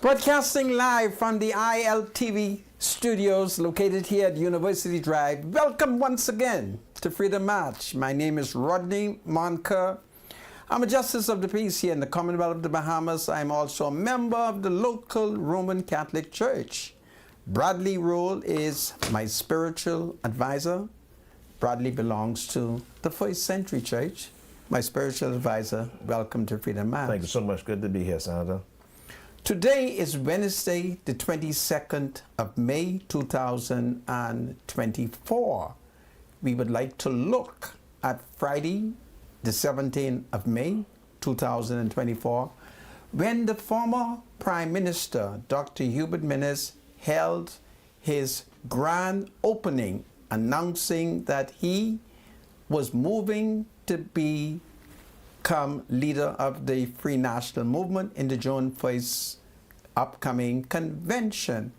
Broadcasting live from the Iltv studios located here at University Drive. Welcome once again to Freedom March. My name is Rodney Monker. I'm a Justice of the Peace here in the Commonwealth of the Bahamas. I'm also a member of the local Roman Catholic Church. Bradley Roll is my spiritual advisor. Bradley belongs to the First Century Church. My spiritual advisor, welcome to Freedom March. Thank you so much. Good to be here, Senator. Today is Wednesday, the 22nd of May, 2024. We would like to look at Friday, the 17th of May, 2024, when the former Prime Minister, Dr. Hubert Minnis, held his grand opening, announcing that he was moving to become leader of the Free National Movement in the June 1st upcoming convention.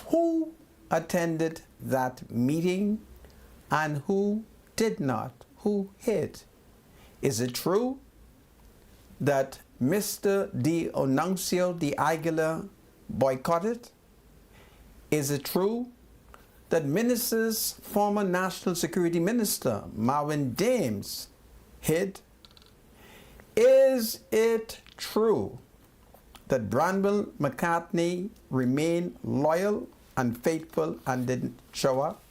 Who attended that meeting and who did not? Who hid? Is it true that Mr. Dionisio de Aguilar boycotted? Is it true that Minnis's former National Security Minister, Marvin Dames, hid? Is it true that Branwell McCartney remained loyal and faithful and didn't show up?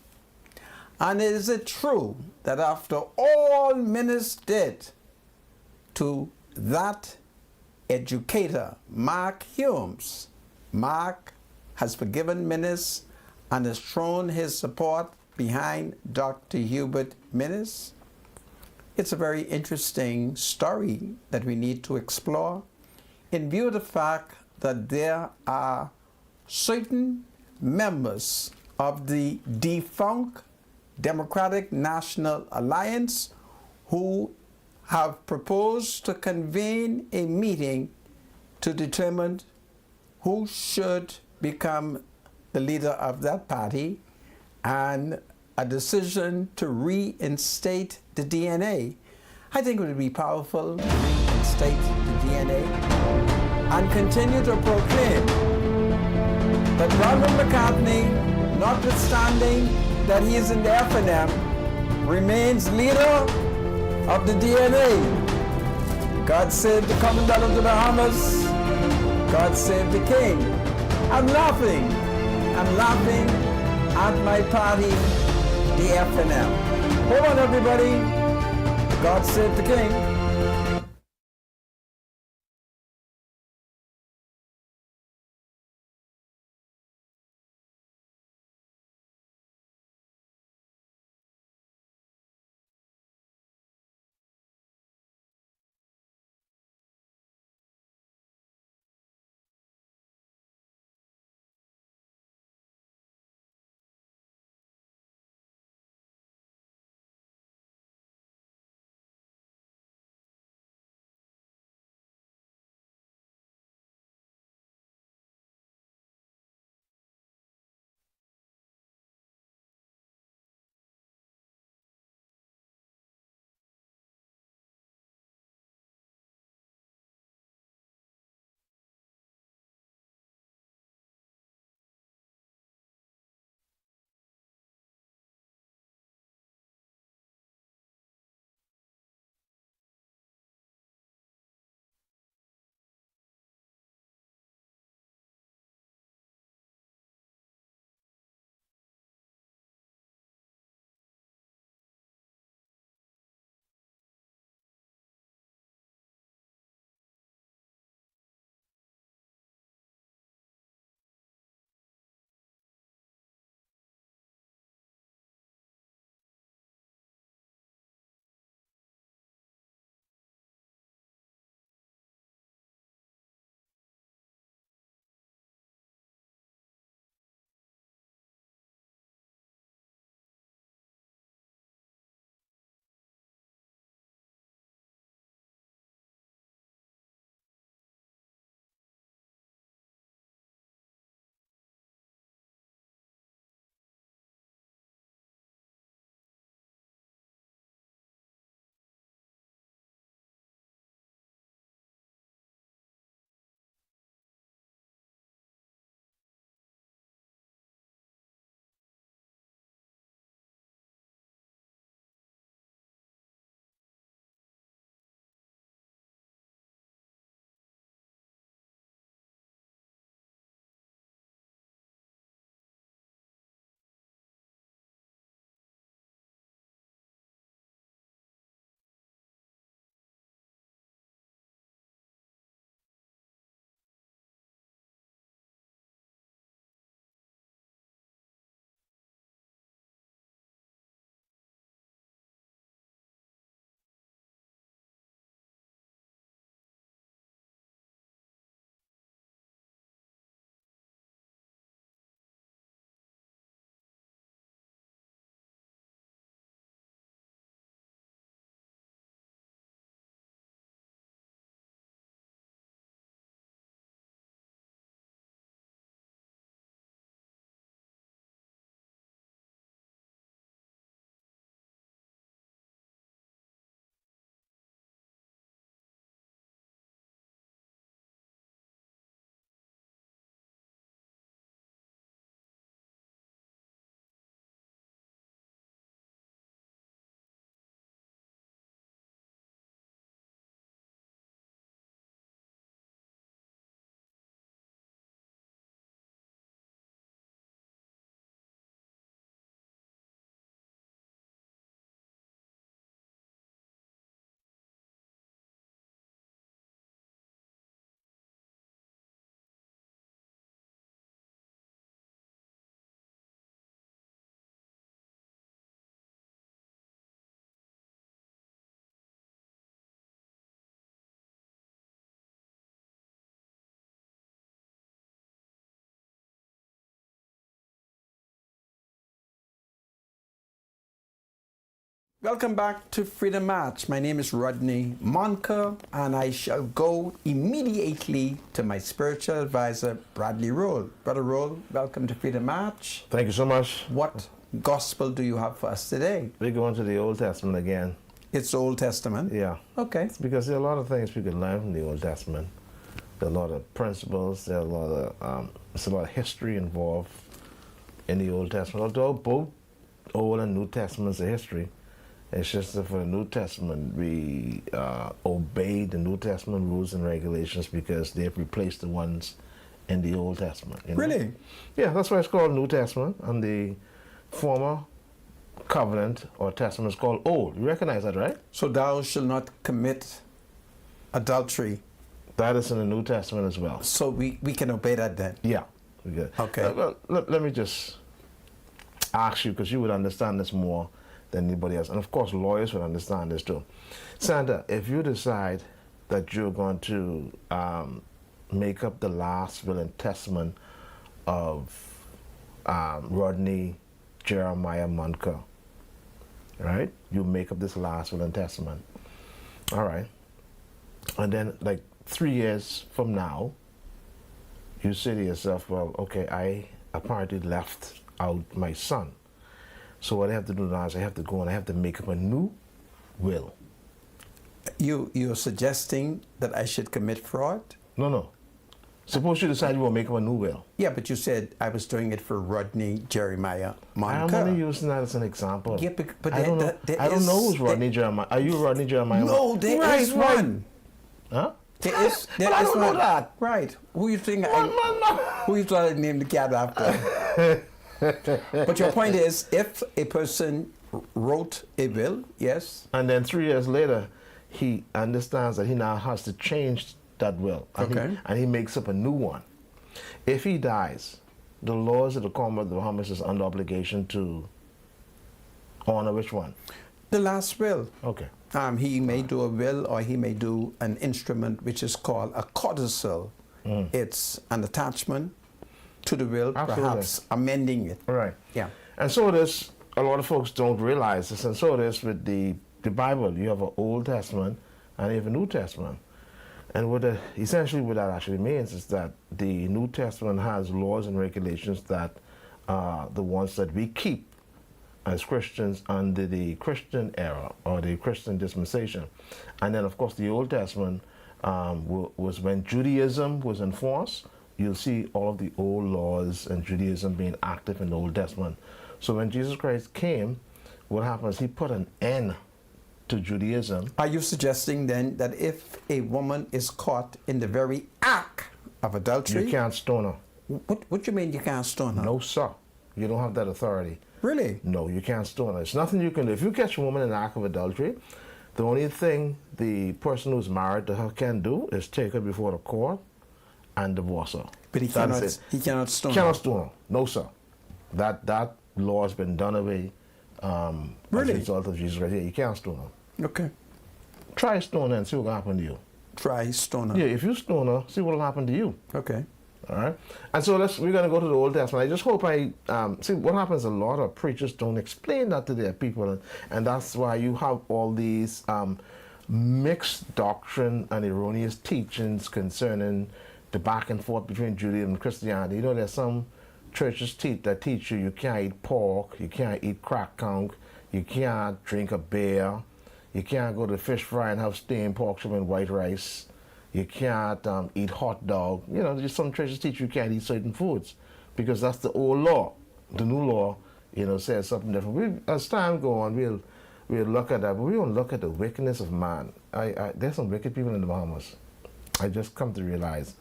And is it true that after all Minnis did to that educator, Mark Humes, Mark has forgiven Minnis and has thrown his support behind Dr. Hubert Minnis? It's a very interesting story that we need to explore in view of the fact that there are certain members of the defunct Democratic National Alliance who have proposed to convene a meeting to determine who should become the leader of that party, and a decision to reinstate the DNA. I think it would be powerful to reinstate the DNA and continue to proclaim that Branwell McCartney, notwithstanding that he is in the FNM, remains leader of the DNA. God save the Commonwealth of the Bahamas. God save the King. I'm laughing at my party, the FNM. Hold on, everybody. God save the King. Welcome back to Freedom Match. My name is Rodney Monker, and I shall go immediately to my spiritual advisor, Bradley Roll. Brother Roll, welcome to Freedom Match. Thank you so much. What gospel do you have for us today? We're going to the Old Testament again. It's the Old Testament? Yeah. Okay. Because there are a lot of things we can learn from the Old Testament. There are a lot of principles. There's a lot of history involved in the Old Testament. Although both Old and New Testaments are history, it's just that for the New Testament, we obey the New Testament rules and regulations because they've replaced the ones in the Old Testament. You know? Really? Yeah, that's why it's called New Testament, and the former covenant or testament is called Old. You recognize that, right? So thou shalt not commit adultery. That is in the New Testament as well. So we can obey that then? Yeah. Good. Okay. Well, let me just ask you, because you would understand this more than anybody else. And of course, lawyers would understand this too. Sandra, if you decide that you're going to make up the last will and testament of Rodney Jeremiah Monker, right? You make up this last will and testament. All right. And then, like 3 years from now, you say to yourself, well, okay, I apparently left out my son. So what I have to do now is I have to go and I have to make up a new will. You're suggesting that I should commit fraud? No. Suppose you decide you will make up a new will. Yeah, but you said I was doing it for Rodney Jeremiah Monker. I'm only using that as an example. Yeah, but I don't know who's Rodney Jeremiah. Are you Rodney Jeremiah? No, there is one. Huh? There is but I don't know one. that. Right. Who you think who you thought I'd name the cat after? But your point is, if a person wrote a will, yes. And then 3 years later, he understands that he now has to change that will. And he makes up a new one. If he dies, the laws of the Commonwealth of the Bahamas is under obligation to honor which one? The last will. Okay. He may do a will, or he may do an instrument which is called a codicil. It's an attachment to the will, perhaps amending it. Right. Yeah. And so it is, a lot of folks don't realize this, and so it is with the Bible. You have an Old Testament and you have a New Testament. And essentially what that actually means is that the New Testament has laws and regulations that are the ones that we keep as Christians under the Christian era or the Christian dispensation. And then, of course, the Old Testament was when Judaism was enforced. You'll see all of the old laws and Judaism being active in the Old Testament. So when Jesus Christ came, what happens? He put an end to Judaism. Are you suggesting then that if a woman is caught in the very act of adultery, You can't stone her. What do you mean you can't stone her? No, sir. You don't have that authority. Really? No, you can't stone her. There's nothing you can do. If you catch a woman in the act of adultery, the only thing the person who's married to her can do is take her before the court and divorce her. But he cannot stone her. Cannot stone her. No, sir. That law has been done away Really? as a result of Jesus Christ. Yeah, you can't stone her. Okay. Try stone her and see what will happen to you. Try stone her. Yeah, if you stone her, see what will happen to you. Okay. All right. And so we're going to go to the Old Testament. I just hope see what happens. A lot of preachers don't explain that to their people, and that's why you have all these mixed doctrine and erroneous teachings concerning the back and forth between Judaism and Christianity. You know, there's some churches that teach you can't eat pork, you can't eat crack conch, you can't drink a beer, you can't go to fish fry and have steamed pork chop and white rice. You can't eat hot dog. You know, just some churches teach you can't eat certain foods because that's the old law. The new law, says something different. As time goes on, we'll look at that, but we don't look at the wickedness of man. There's some wicked people in the Bahamas. I just come to realize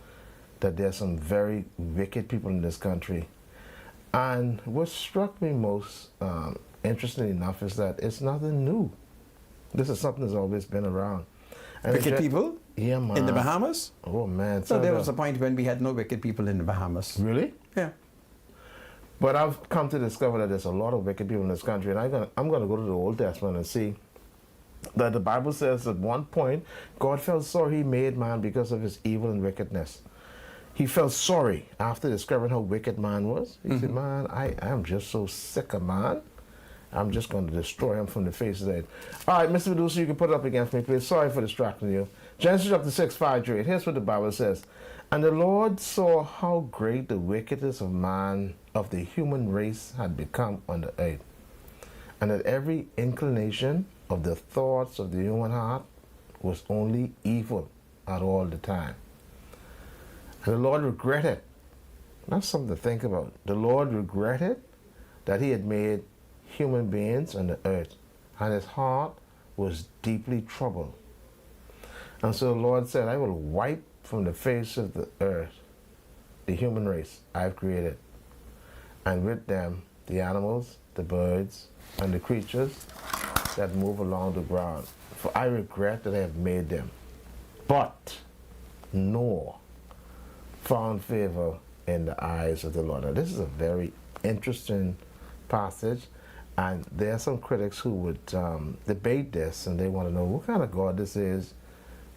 that there's some very wicked people in this country. And what struck me most, interestingly enough, is that it's nothing new. This is something that's always been around. And wicked people? Yeah, man. In the Bahamas? Oh, man. So there was a point when we had no wicked people in the Bahamas. Really? Yeah. But I've come to discover that there's a lot of wicked people in this country, and I'm going to go to the Old Testament and see that the Bible says at one point, God felt sorry he made man because of his evil and wickedness. He felt sorry after discovering how wicked man was. He said, man, I am just so sick of man. I'm just going to destroy him from the face of the earth. All right, Mr. Medusa, you can put it up again for me, please. Sorry for distracting you. Genesis chapter 6, 5 through 8. Here's what the Bible says. And the Lord saw how great the wickedness of man, of the human race, had become on the earth, and that every inclination of the thoughts of the human heart was only evil at all the time. And the Lord regretted. That's something to think about. The Lord regretted that he had made human beings on the earth, and his heart was deeply troubled. And so the Lord said, I will wipe from the face of the earth the human race I've created, and with them the animals, the birds, and the creatures that move along the ground. For I regret that I have made them. But Noah found favor in the eyes of the Lord. Now, this is a very interesting passage, and there are some critics who would debate this, and they want to know what kind of God this is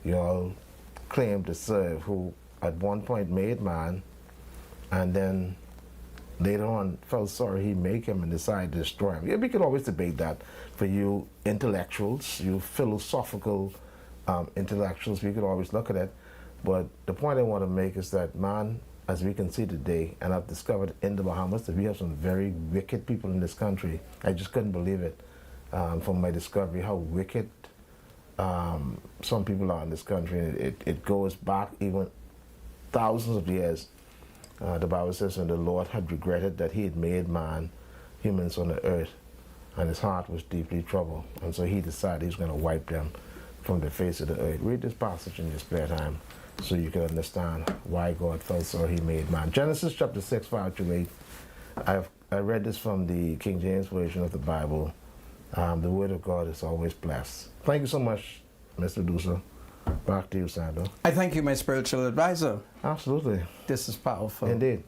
you all claim to serve, who at one point made man, and then later on felt sorry he made him and decided to destroy him. Yeah, we could always debate that. For you intellectuals, you philosophical intellectuals, we could always look at it. But the point I want to make is that man, as we can see today, and I've discovered in the Bahamas that we have some very wicked people in this country. I just couldn't believe it from my discovery, how wicked some people are in this country. It goes back even thousands of years. The Bible says, and the Lord had regretted that he had made man, humans on the earth, and his heart was deeply troubled. And so he decided he's going to wipe them from the face of the earth. Read this passage in your spare time so you can understand why God felt sorry he made man. Genesis chapter 6, 5 to 8. I read this from the King James Version of the Bible. The word of God is always blessed. Thank you so much, Mr. Medusa. Back to you, Sandro. I thank you, my spiritual advisor. Absolutely. This is powerful. Indeed.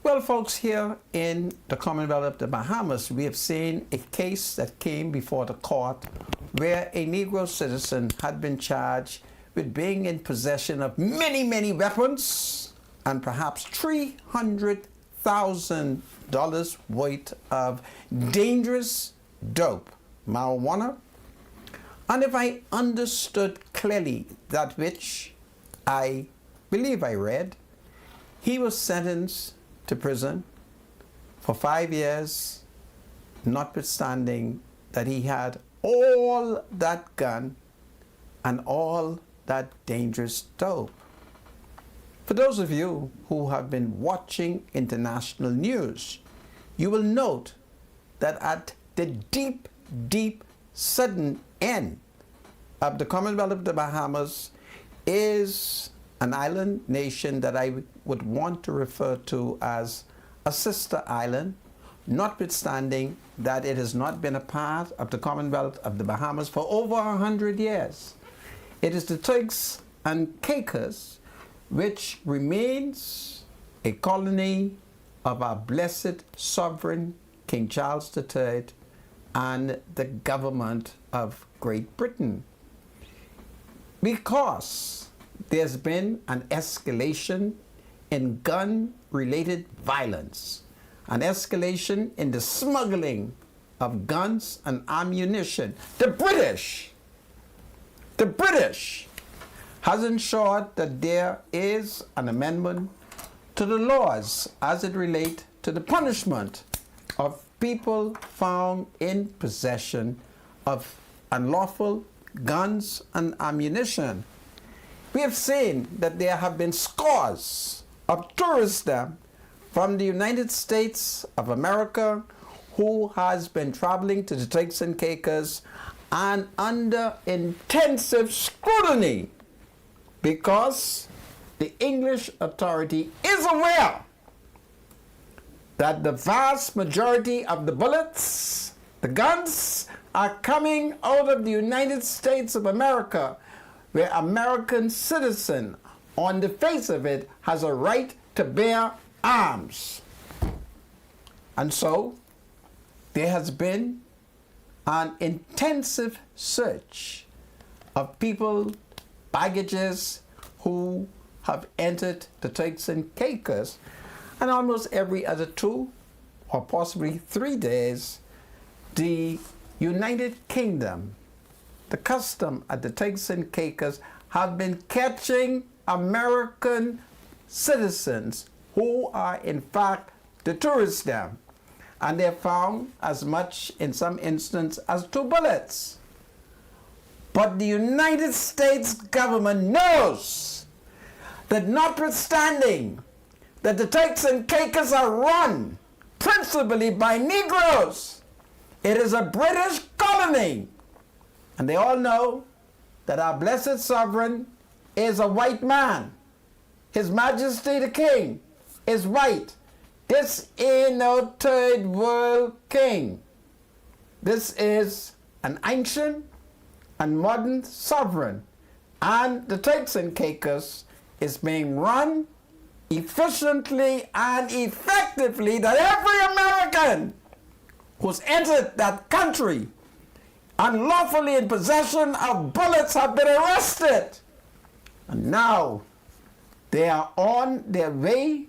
Well, folks, here in the Commonwealth of the Bahamas, we have seen a case that came before the court where a Negro citizen had been charged with being in possession of many, many weapons and perhaps $300,000 worth of dangerous dope, marijuana. And if I understood clearly that which I believe I read, he was sentenced to prison for 5 years, notwithstanding that he had all that gun and all that dangerous dope. For those of you who have been watching international news, you will note that at the deep, deep southern end of the Commonwealth of the Bahamas is an island nation that I would want to refer to as a sister island, notwithstanding that it has not been a part of the Commonwealth of the Bahamas for over 100 years. It is the Turks and Caicos, which remains a colony of our blessed sovereign King Charles III and the government of Great Britain. Because there's been an escalation in gun-related violence, an escalation in the smuggling of guns and ammunition. The British has ensured that there is an amendment to the laws as it relates to the punishment of people found in possession of unlawful guns and ammunition. We have seen that there have been scores of tourists there from the United States of America who has been traveling to the Turks and Caicos and under intensive scrutiny because the English authority is aware that the vast majority of the bullets, the guns, are coming out of the United States of America, where American citizen, on the face of it, has a right to bear arms. And so, there has been an intensive search of people, baggages, who have entered the Turks and Caicos, and almost every other 2 or possibly 3 days, the United Kingdom, the custom at the Turks and Caicos have been catching American citizens who are in fact the tourists there. And they found as much in some instances as 2 bullets. But the United States government knows that notwithstanding that the Turks and Caicos are run principally by Negroes, it is a British colony. And they all know that our blessed sovereign is a white man. His Majesty the King is white. This ain't no third world king. This is an ancient and modern sovereign. And the Turks and Caicos is being run efficiently and effectively that every American who's entered that country unlawfully in possession of bullets have been arrested. And now they are on their way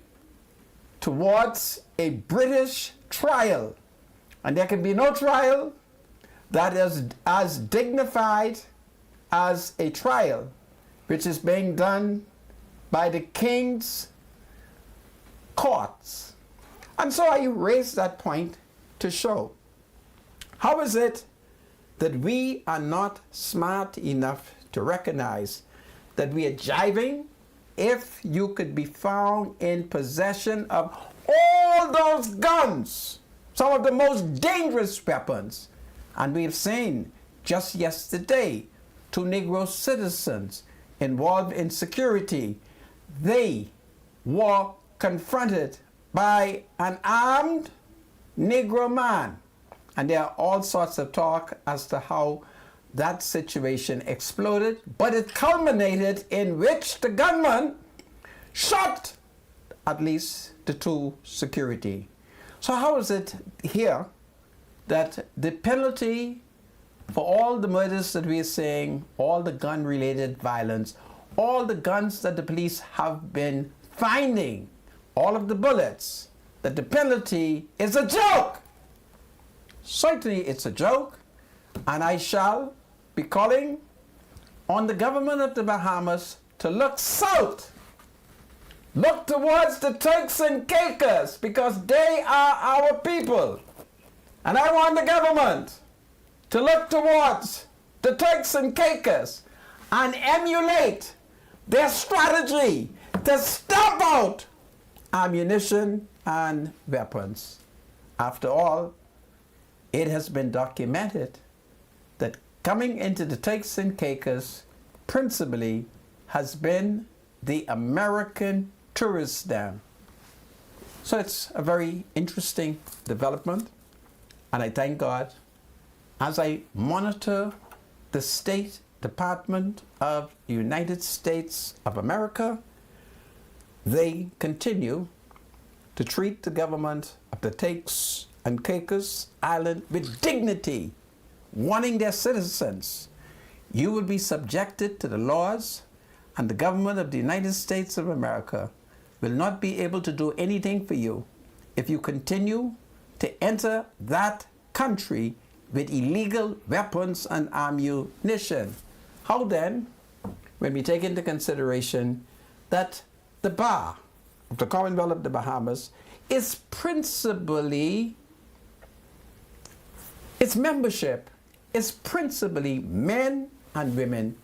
towards a British trial. And there can be no trial that is as dignified as a trial which is being done by the King's courts. And so I raise that point to show how is it that we are not smart enough to recognize that we are jiving if you could be found in possession of all those guns, some of the most dangerous weapons. And we've seen just yesterday 2 Negro citizens involved in security. They were confronted by an armed Negro man. And there are all sorts of talk as to how that situation exploded, but it culminated in which the gunman shot at least the 2 security. So how is it here that the penalty for all the murders that we are seeing, all the gun-related violence, all the guns that the police have been finding, all of the bullets, that the penalty is a joke? Certainly it's a joke, and I shall be calling on the government of the Bahamas to look south, look towards the Turks and Caicos, because they are our people. And I want the government to look towards the Turks and Caicos and emulate their strategy to stamp out ammunition and weapons. After all, it has been documented that coming into the Turks and Caicos principally has been the American tourist dam. So it's a very interesting development, and I thank God as I monitor the State Department of the United States of America. They continue to treat the government of the Turks and Caicos Island with dignity, warning their citizens, you will be subjected to the laws, and the government of the United States of America will not be able to do anything for you if you continue to enter that country with illegal weapons and ammunition. How then, when we take into consideration that the bar of the Commonwealth of the Bahamas is principally, its membership is principally men and women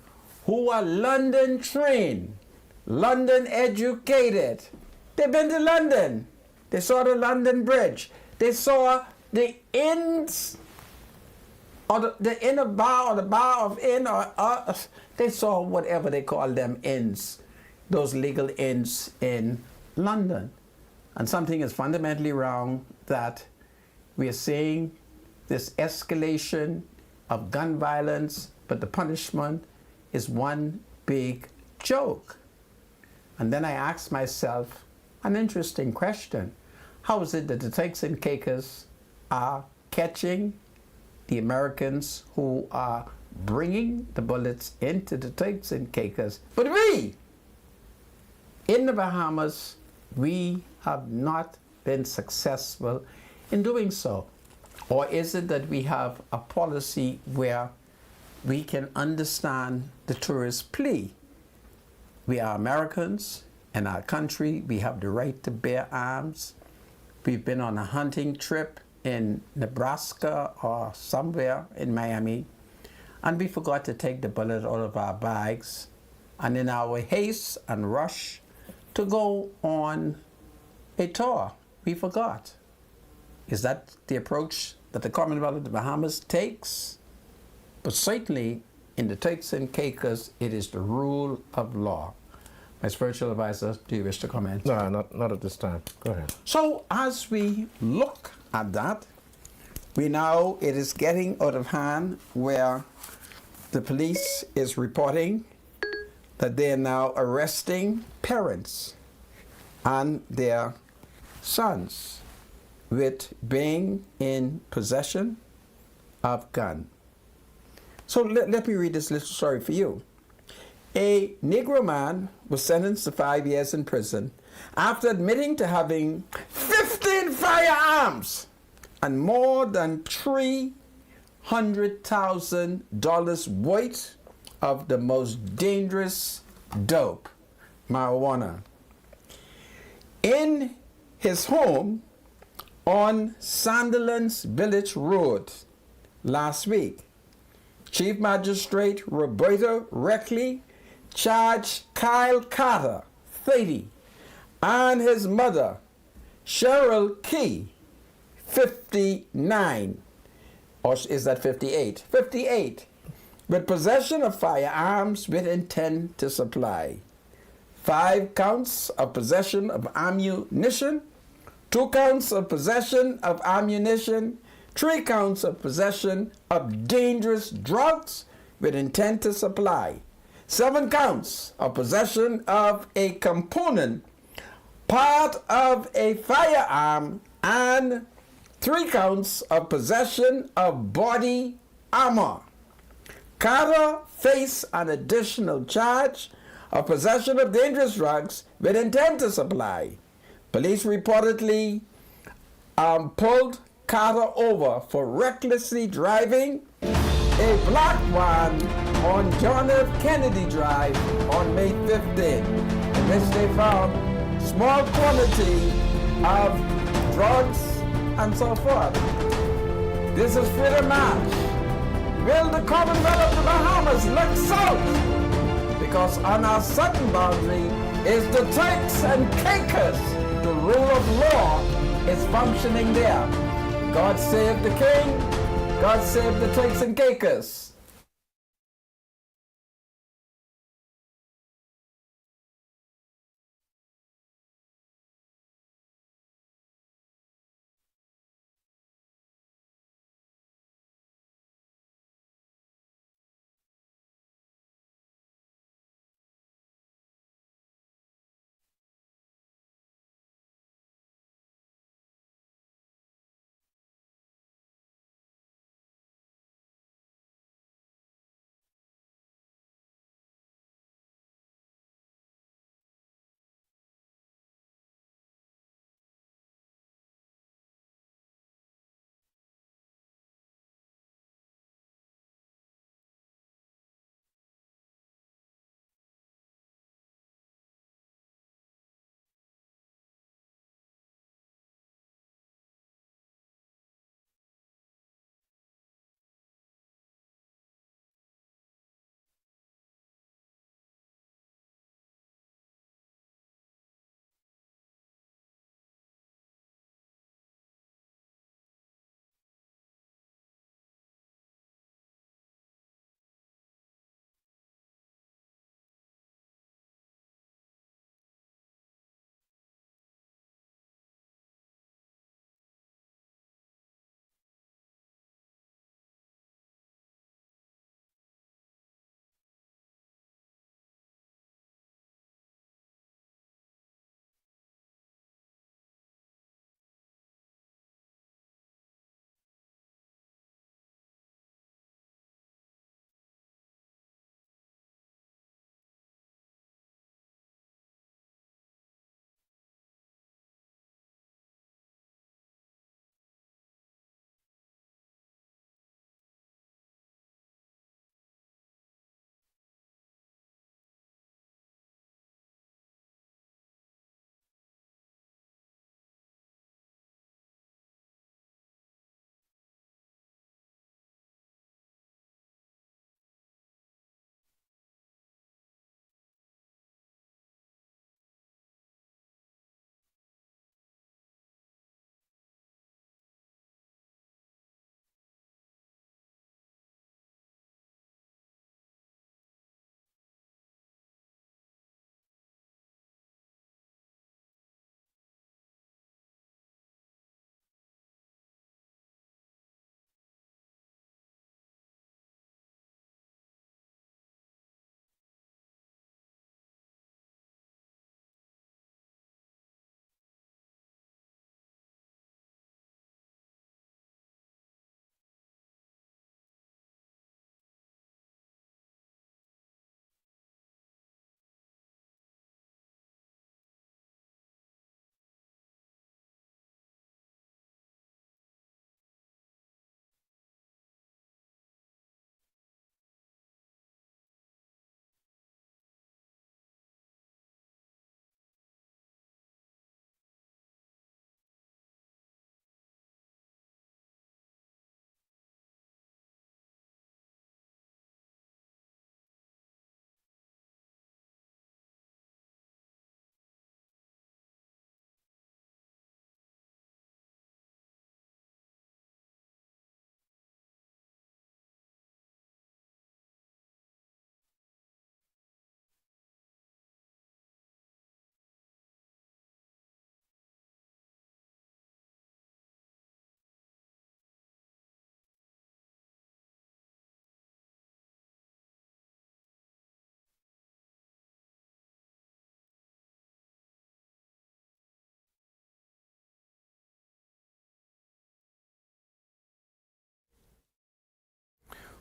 who are London trained, London educated. They've been to London. They saw the London Bridge. They saw the inns, or the inner bar, or the bar of inn, or they saw whatever they call them inns, those legal inns in London. And something is fundamentally wrong that we are seeing this escalation of gun violence, but the punishment is one big joke. And then I ask myself an interesting question. How is it that the Turks and Caicos are catching the Americans who are bringing the bullets into the Turks and Caicos, but we, in the Bahamas, we have not been successful in doing so? Or is it that we have a policy where we can understand the tourist's plea? We are Americans in our country. We have the right to bear arms. We've been on a hunting trip in Nebraska or somewhere in Miami, and we forgot to take the bullet out of our bags. And in our haste and rush to go on a tour, we forgot. Is that the approach that the Commonwealth of the Bahamas takes? But certainly in the Turks and Caicos, it is the rule of law. My spiritual advisor, do you wish to comment? No, not at this time. Go ahead. So as we look at that, we know it is getting out of hand, where the police is reporting that they are now arresting parents and their sons with being in possession of gun. So let me read this little story for you. A Negro man was sentenced to 5 years in prison after admitting to having 15 firearms and more than $300,000 worth of the most dangerous dope, marijuana, in his home on Sandilands Village Road last week. Chief Magistrate Roberto Reckley charged Kyle Carter, 30, and his mother, Cheryl Key, 59, or is that 58? 58, with possession of firearms with intent to supply. 5 counts of possession of ammunition, 2 counts of possession of ammunition, 3 counts of possession of dangerous drugs with intent to supply, 7 counts of possession of a component, part of a firearm, and 3 counts of possession of body armor. Carter faced an additional charge of possession of dangerous drugs with intent to supply. Police reportedly pulled Carter over for recklessly driving a black van on John F. Kennedy Drive on May 15, in which they found small quantity of drugs and so forth. This is Freedom March. Will the Commonwealth of the Bahamas look south? Because on our southern boundary is the Turks and Caicos. The rule of law is functioning there. God save the king. God save the Turks and Caicos.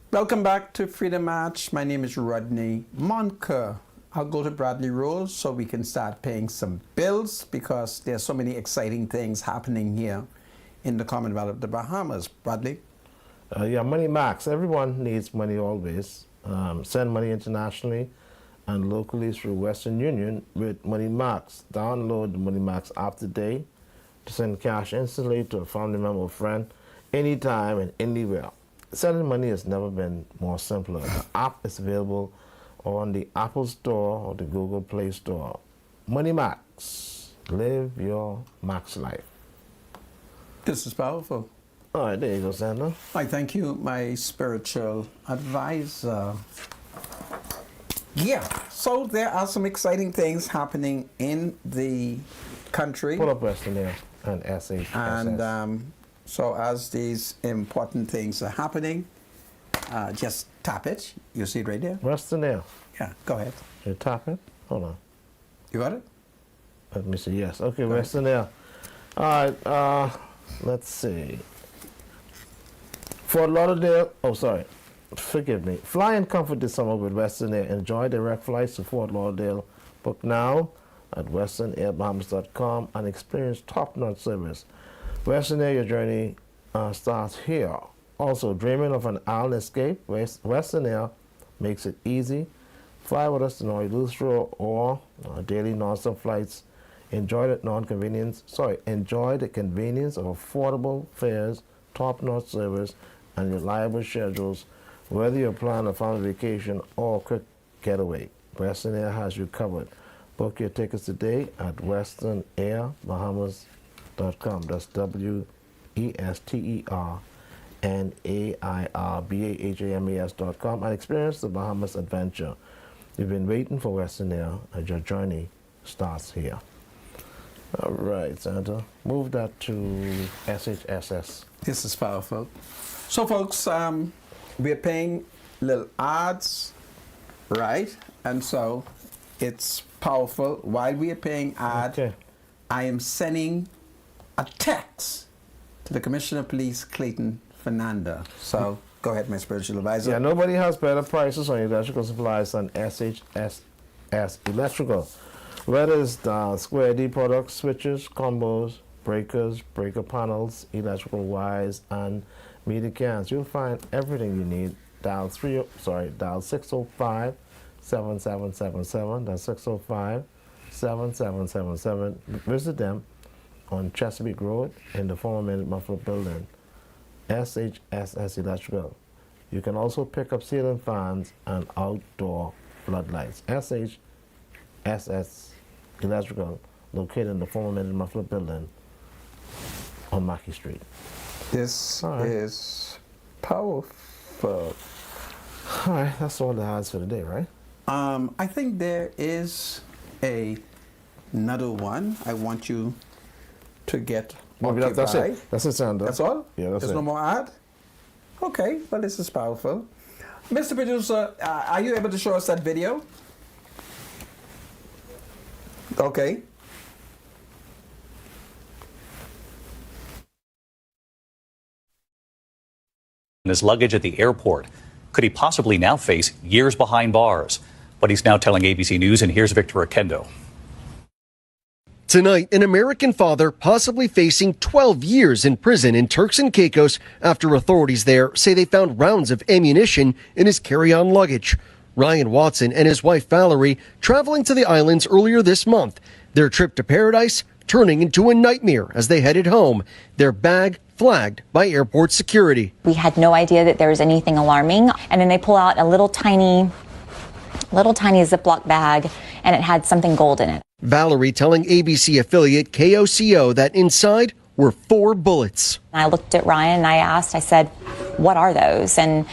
Welcome back to Freedom March. My name is Rodney Monker. I'll go to Bradley Rose so we can start paying some bills because there's so many exciting things happening here in the Commonwealth of the Bahamas. Bradley? Yeah, Money Max. Everyone needs money always. Send money internationally and locally through Western Union with Money Max. Download the Money Max app today to send cash instantly to a family member or friend anytime and anywhere. Sending money has never been more simpler. The app is available on the Apple Store or the Google Play Store. Money Max. Live your max life. This is powerful. All right, there you go, Sandra. I thank you, my spiritual advisor. Yeah, so there are some exciting things happening in the country. Pull up Western Air and SHSS. And so as these important things are happening, just tap it. You see it right there? Western Air. Yeah, go ahead. You tap it? Hold on. You got it? Let me see. Yes. Okay, Western Air. All right. Let's see. Fort Lauderdale. Oh, sorry. Forgive me. Fly in comfort this summer with Western Air. Enjoy direct flights to Fort Lauderdale. Book now at westernAirBahamas.com and experience top-notch service. Western Air, your journey starts here. Also, dreaming of an island escape? Western Air makes it easy. Fly with us to Norilustro or daily non-stop flights. Enjoy the convenience of affordable fares, top-notch service, and reliable schedules, whether you're planning a family vacation or a quick getaway. Western Air has you covered. Book your tickets today at westernAirBahamas.com. That's WESTERNAIRBAHAMAS.com and experience the Bahamas adventure. You've been waiting for Western Air, and your journey starts here. All right, Santa, move that to SHSS. This is powerful. So, folks, we're paying little ads, right? And so it's powerful. While we are paying ad, Okay. I am sending a text to the Commissioner of Police, Clayton Fernanda. So go ahead, my spiritual advisor. Yeah, nobody has better prices on electrical supplies than SHSS Electrical. Whether it's Square D products, switches, combos, breakers, breaker panels, electrical wires, and meter cans, you'll find everything you need. Dial 605-7777. That's 605-7777. Visit them on Chesapeake Road in the former Minute Muffler Building. SHSS Electrical. You can also pick up ceiling fans and outdoor floodlights. SHSS Electrical, located in the former Minute Muffler Building on Mackey Street. This is powerful. All right, that's all the ads for today, right? I think there is another one. I want you to get occupied. That's it. That's it, Sandra. That's all? Yeah, that's There's it. no more ad? Okay, well, this is powerful. Mr. Producer, are you able to show us that video? Okay. His luggage at the airport. Could he possibly now face years behind bars? But he's now telling ABC News, and here's Victor Oquendo. Tonight, an American father possibly facing 12 years in prison in Turks and Caicos after authorities there say they found rounds of ammunition in his carry-on luggage. Ryan Watson and his wife Valerie traveling to the islands earlier this month. Their trip to paradise turning into a nightmare as they headed home. Their bag flagged by airport security. We had no idea that there was anything alarming. And then they pull out a little tiny Ziploc bag, and it had something gold in it. Valerie telling ABC affiliate KOCO that inside were 4 bullets. I looked at Ryan and I said, what are those? And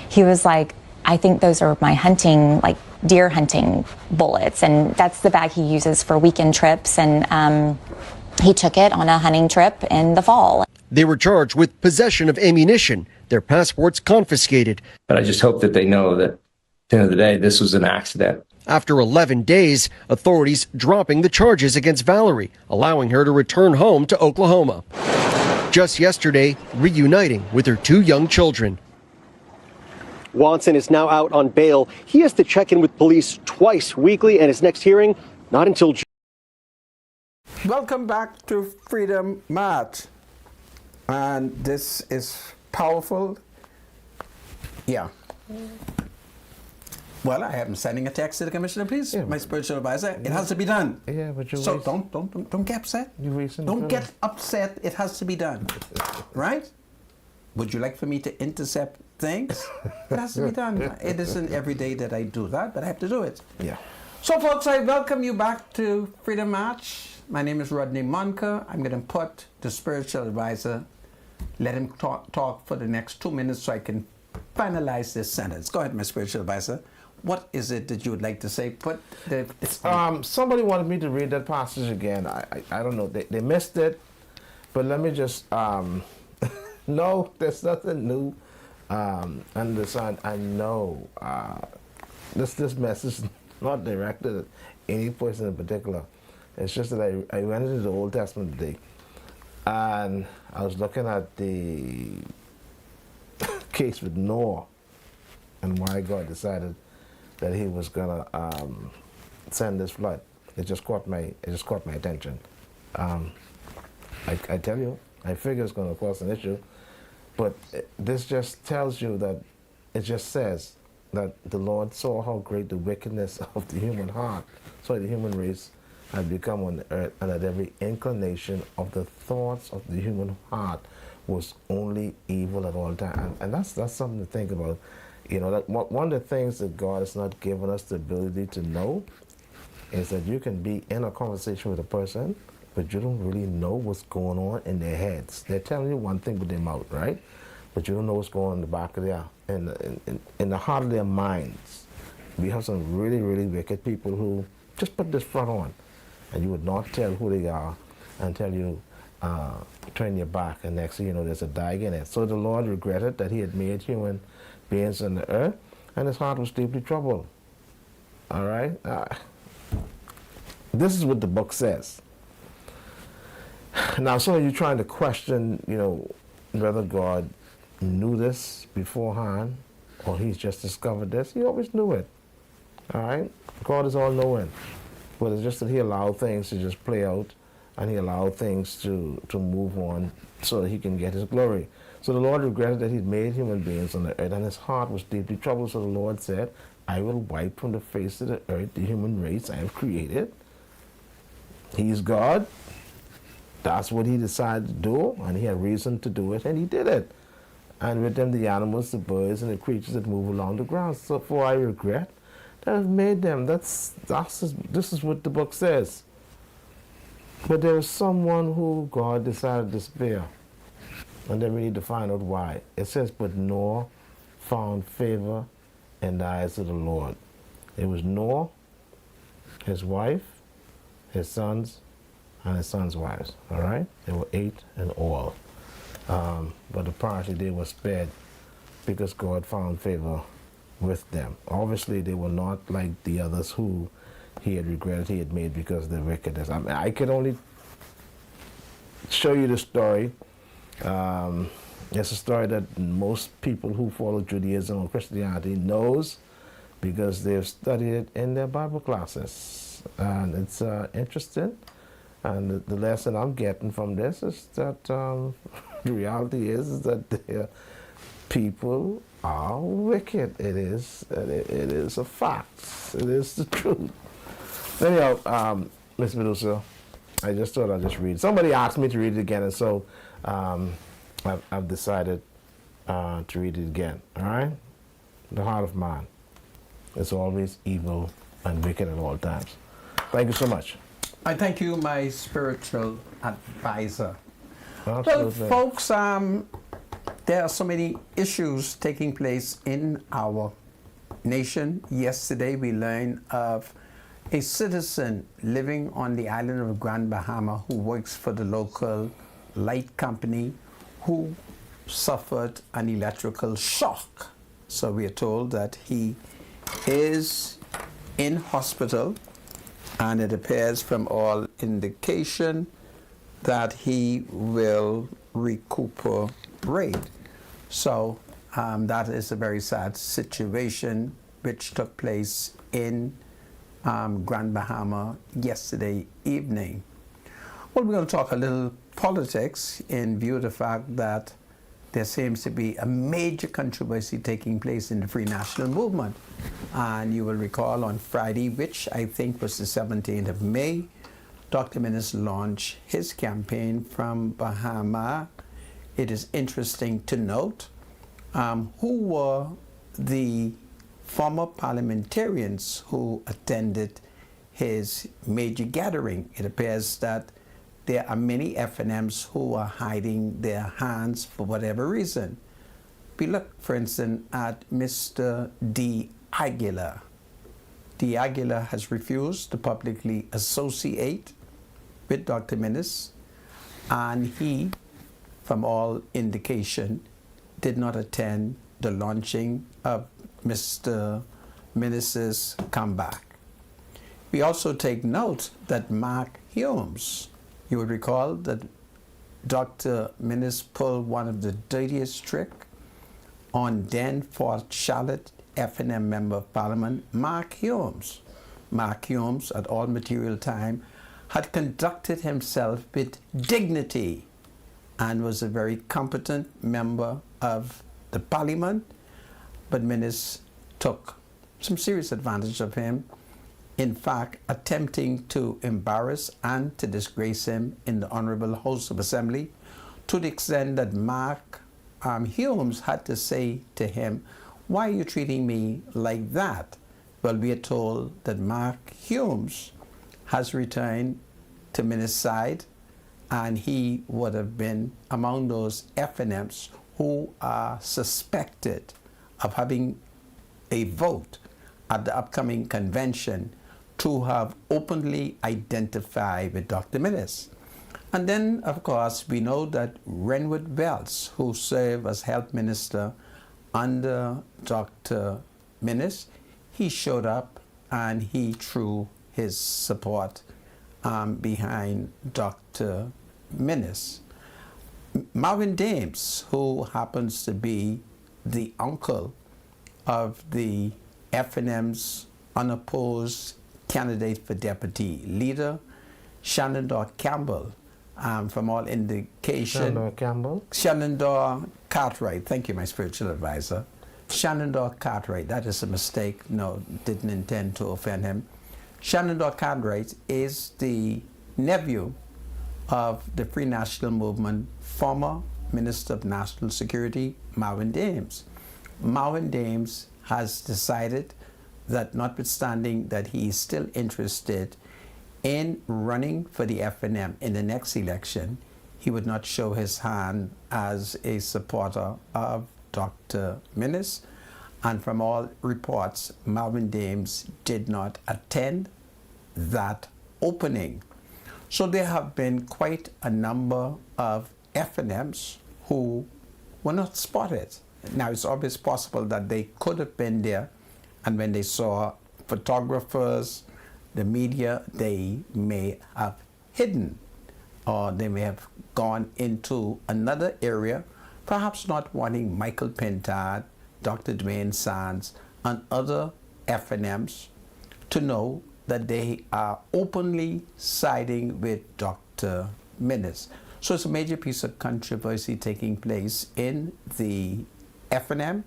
he was like, I think those are my hunting, like deer hunting bullets. And that's the bag he uses for weekend trips. And he took it on a hunting trip in the fall. They were charged with possession of ammunition, their passports confiscated. But I just hope that they know that at the end of the day, this was an accident. After 11 days, authorities dropping the charges against Valerie, allowing her to return home to Oklahoma. Just yesterday, reuniting with her 2 young children. Watson is now out on bail. He has to check in with police twice weekly, and his next hearing not until June. Welcome back to Freedom March. And this is powerful. Yeah. Well, I am sending a text to the commissioner, please. Yeah, my spiritual advisor. It has to be done. Yeah, but you're so don't get upset. Don't get upset. It has to be done. Right? Would you like for me to intercept things? It has to be done. It isn't every day that I do that, but I have to do it. Yeah. So, folks, I welcome you back to Freedom March. My name is Rodney Monka. I'm going to put the spiritual advisor, let him talk for the next 2 minutes so I can finalize this sentence. Go ahead, my spiritual advisor. What is it that you would like to say? Somebody wanted me to read that passage again. I don't know. They missed it. But let me just... no, there's nothing new under the sun. I know this message is not directed at any person in particular. It's just that I went into the Old Testament today, and I was looking at the case with Noah and why God decided that He was gonna send this flood. It just caught my attention. I tell you, I figure it's gonna cause an issue, but this just tells you that it just says that the Lord saw how great the wickedness of the human heart, the human race, had become on the earth, and that every inclination of the thoughts of the human heart was only evil at all times. And that's something to think about. You know, that one of the things that God has not given us the ability to know is that you can be in a conversation with a person, but you don't really know what's going on in their heads. They're telling you one thing with their mouth, right? But you don't know what's going on in the back of their, in the heart of their minds. We have some really, really wicked people who just put this front on, and you would not tell who they are until you turn your back, and next thing you know, there's a dag in it. So the Lord regretted that He had made human beings on the earth, and His heart was deeply troubled. All right? This is what the book says. Now, some of you trying to question, whether God knew this beforehand, or He's just discovered this. He always knew it. All right? God is all-knowing. But it's just that He allowed things to just play out, and He allowed things to move on so that He can get His glory. So the Lord regretted that He'd made human beings on the earth, and His heart was deeply troubled. So the Lord said, I will wipe from the face of the earth the human race I have created. He's God. That's what He decided to do, and He had reason to do it, and He did it. And with them the animals, the birds, and the creatures that move along the ground. So for I regret that I've made them. This is what the book says. But there is someone who God decided to spare. And then we need to find out why. It says, but Noah found favor in the eyes of the Lord. It was Noah, his wife, his sons, and his sons' wives. All right? There were 8 in all. But apparently they were spared because God found favor with them. Obviously, they were not like the others who He had regretted He had made because of their wickedness. I mean, I could only show you the story. It's a story that most people who follow Judaism or Christianity knows because they've studied it in their Bible classes. And it's interesting. And the lesson I'm getting from this is that the reality is that people are wicked. It is a fact. It is the truth. Anyhow, Ms. Medusa, I just thought I'd just read. Somebody asked me to read it again, and so I've decided to read it again. All right? The heart of man is always evil and wicked at all times. Thank you so much. I thank you, my spiritual advisor. Absolutely. Well, folks, there are so many issues taking place in our nation. Yesterday, we learned of a citizen living on the island of Grand Bahama who works for the local light company who suffered an electrical shock. So we are told that he is in hospital, and it appears from all indication that he will recuperate. So That is a very sad situation which took place in Grand Bahama yesterday evening. Well, we're going to talk a little politics in view of the fact that there seems to be a major controversy taking place in the Free National Movement. And you will recall on Friday, which I think was the 17th of May, Dr. Minnis launched his campaign from Bahama. It is interesting to note who were the former parliamentarians who attended his major gathering. It appears that there are many FNMs who are hiding their hands for whatever reason. We look, for instance, at Mr. D. Aguilar. D. Aguilar has refused to publicly associate with Dr. Minnis, and he, from all indication, did not attend the launching of Mr. Minnis's comeback. We also take note that Mark Humes, you would recall that Dr. Minnis pulled one of the dirtiest tricks on then Fort Charlotte FNM Member of Parliament, Mark Humes. Mark Humes, at all material time, had conducted himself with dignity and was a very competent member of the Parliament, but Minnis took some serious advantage of him, in fact attempting to embarrass and to disgrace him in the Honorable House of Assembly, to the extent that Mark Humes had to say to him, "Why are you treating me like that?" Well, we are told that Mark Humes has returned to Minnis' side, and he would have been among those FNMs who are suspected of having a vote at the upcoming convention to have openly identified with Dr. Minnis. And then, of course, we know that Renwood Wells, who served as health minister under Dr. Minnis, he showed up and he threw his support behind Dr. Minnis. Marvin Dames, who happens to be the uncle of the FNM's unopposed candidate for deputy leader, Shenandoah Campbell, from all indication. Shenandoah Cartwright. Thank you, my spiritual advisor. Shenandoah Cartwright. That is a mistake. No, didn't intend to offend him. Shenandoah Cartwright is the nephew of the Free National Movement former Minister of National Security, Marvin Dames. Marvin Dames has decided that, notwithstanding that he is still interested in running for the FNM in the next election, he would not show his hand as a supporter of Dr. Minnis. And from all reports, Marvin Dames did not attend that opening. So there have been quite a number of FNMs who were not spotted. Now, it's always possible that they could have been there, and when they saw photographers, the media, they may have hidden, or they may have gone into another area, perhaps not wanting Michael Pintard, Dr. Dwayne Sands, and other FNMs to know that they are openly siding with Dr. Minnis. So it's a major piece of controversy taking place in the FNM,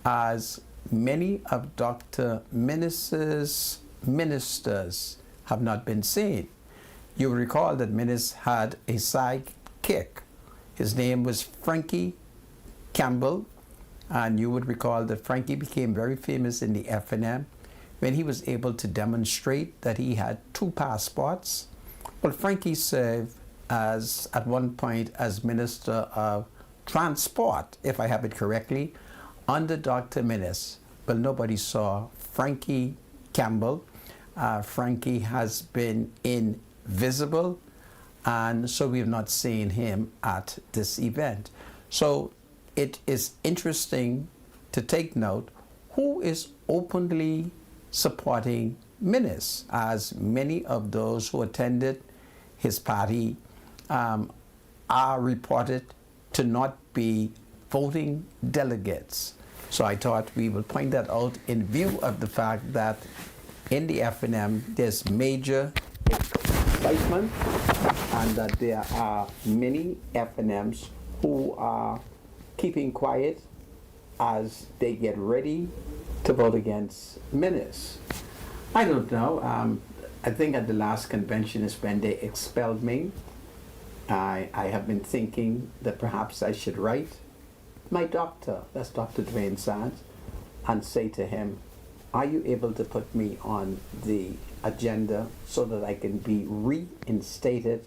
as many of Dr. Minnis's ministers have not been seen. You will recall that Minnis had a sidekick. His name was Frankie Campbell, and you would recall that Frankie became very famous in the FNM when he was able to demonstrate that he had 2 passports. Well, Frankie served as, at one point, as Minister of Transport, if I have it correctly, under Dr. Minnis. Well, nobody saw Frankie Campbell. Frankie has been invisible, and so we have not seen him at this event. So it is interesting to take note who is openly supporting Minnis, as many of those who attended his party are reported to not be voting delegates. So I thought we would point that out in view of the fact that in the FNM there's major excitement and that there are many FNMs who are keeping quiet as they get ready to vote against Minnis. I don't know. I think at the last convention is when they expelled me. I have been thinking that perhaps I should write my doctor, that's Dr. Dwayne Sands, and say to him, are you able to put me on the agenda so that I can be reinstated,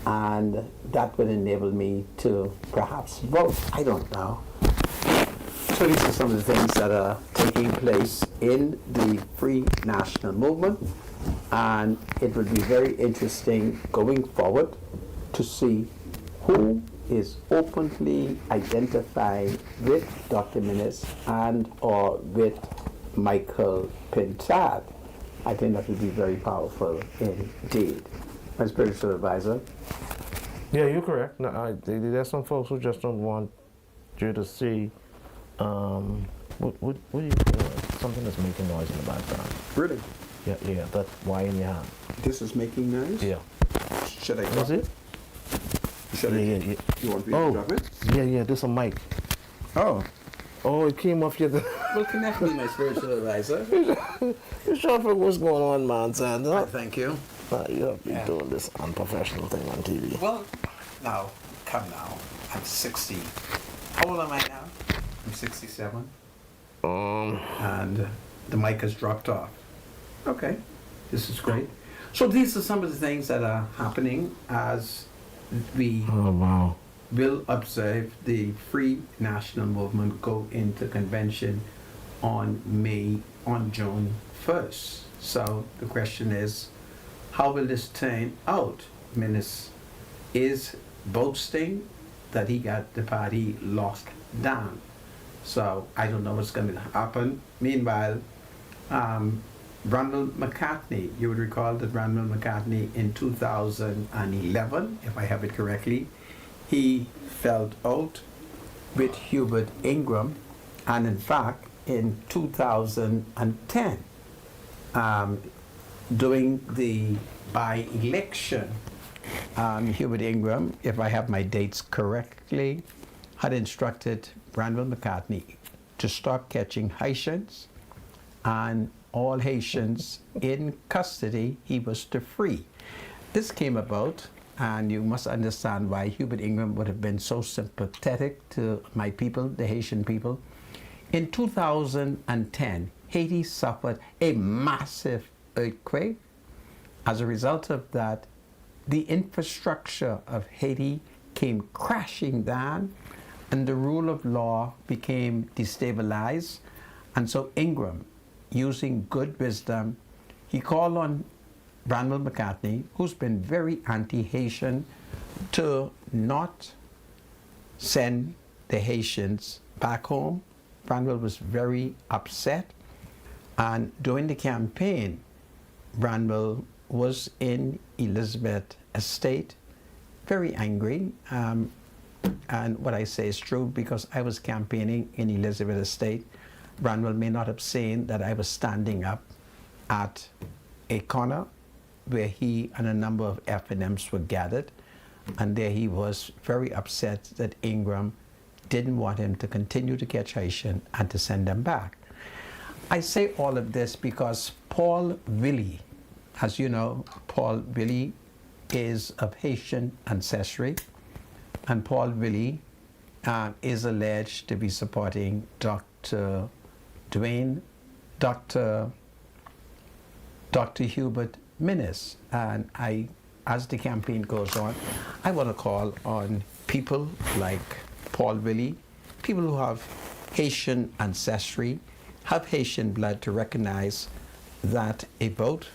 and that would enable me to perhaps vote? I don't know. So these are some of the things that are taking place in the Free National Movement, and it would be very interesting going forward to see who is openly identifying with Dr. Minnis and or with Michael Pintad. I think that would be very powerful indeed. My spiritual advisor. Yeah, you're correct. No, there's some folks who just don't want you to see what do you call it? Something that's making noise in the background. Really? Yeah, that wire in your hand. This is making noise? Yeah. Should I That's it? Should I? Yeah. You want me to drop it? Yeah, this a mic. Oh. Oh, it came off your... Well, connect me, my spiritual advisor. You sure for what's going on, man, son? Huh? Thank you. You have been doing this unprofessional thing on TV. Well, now, come now. I'm 60. How old am I now? I'm 67. And the mic has dropped off. Okay, this is great. So these are some of the things that are happening as we will observe the Free National Movement go into convention on June 1st. So the question is, how will this turn out? Minnis is boasting that he got the party locked down. So I don't know what's going to happen. Meanwhile, Ronald McCartney, you would recall that Ronald McCartney in 2011, if I have it correctly, he fell out with Hubert Ingram, and in fact, in 2010, during the by-election, Hubert Ingram, if I have my dates correctly, had instructed Ronald McCartney to stop catching Haitians, and all Haitians in custody he was to free. This came about, and you must understand why Hubert Ingram would have been so sympathetic to my people, the Haitian people. In 2010, Haiti suffered a massive earthquake. As a result of that, the infrastructure of Haiti came crashing down, and the rule of law became destabilized. And so Ingram, using good wisdom, he called on Ronald McCartney, who's been very anti-Haitian, to not send the Haitians back home. Ronald was very upset, and during the campaign, Ronald was in Elizabeth Estate, very angry, and what I say is true because I was campaigning in Elizabeth Estate. Ronald may not have seen that I was standing up at a corner where he and a number of FNMs were gathered, and there he was very upset that Ingram didn't want him to continue to catch Haitian and to send them back. I say all of this because Paul Willie, as you know, Paul Willie is of Haitian ancestry, and Paul Willie is alleged to be supporting Dr. Hubert Minnis. And as the campaign goes on, I want to call on people like Paul Willie, people who have Haitian ancestry, have Haitian blood, to recognize that a vote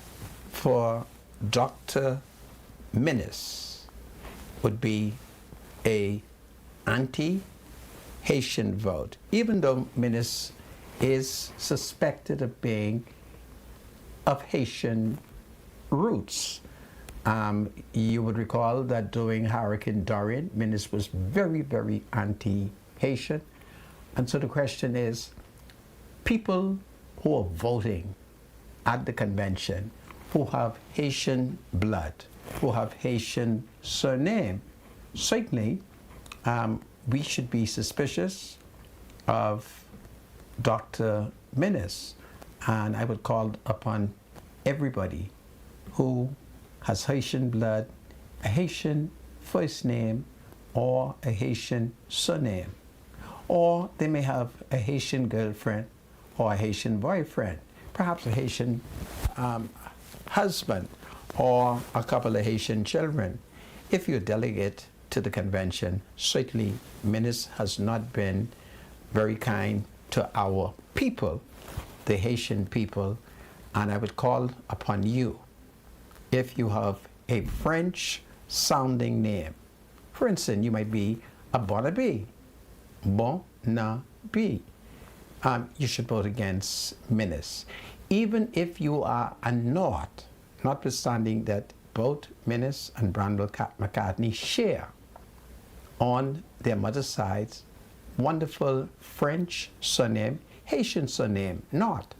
for Dr. Minnis would be a anti-Haitian vote, even though Minnis is suspected of being of Haitian roots. You would recall that during Hurricane Dorian, Minnis was very, very Haitian. And so the question is, people who are voting at the convention who have Haitian blood, who have Haitian surname, certainly we should be suspicious of Dr. Minnis. And I would call upon everybody who has Haitian blood, a Haitian first name, or a Haitian surname. Or they may have a Haitian girlfriend or a Haitian boyfriend, perhaps a Haitian husband, or a couple of Haitian children. If you're a delegate to the convention, certainly Minnis has not been very kind to our people, the Haitian people, and I would call upon you, if you have a French sounding name. For instance, you might be a Bonaby, Bonaby. You should vote against Minnis. Even if you are a North, notwithstanding that both Minnis and Brandel McCartney share on their mother's sides wonderful French surname, Haitian surname, not.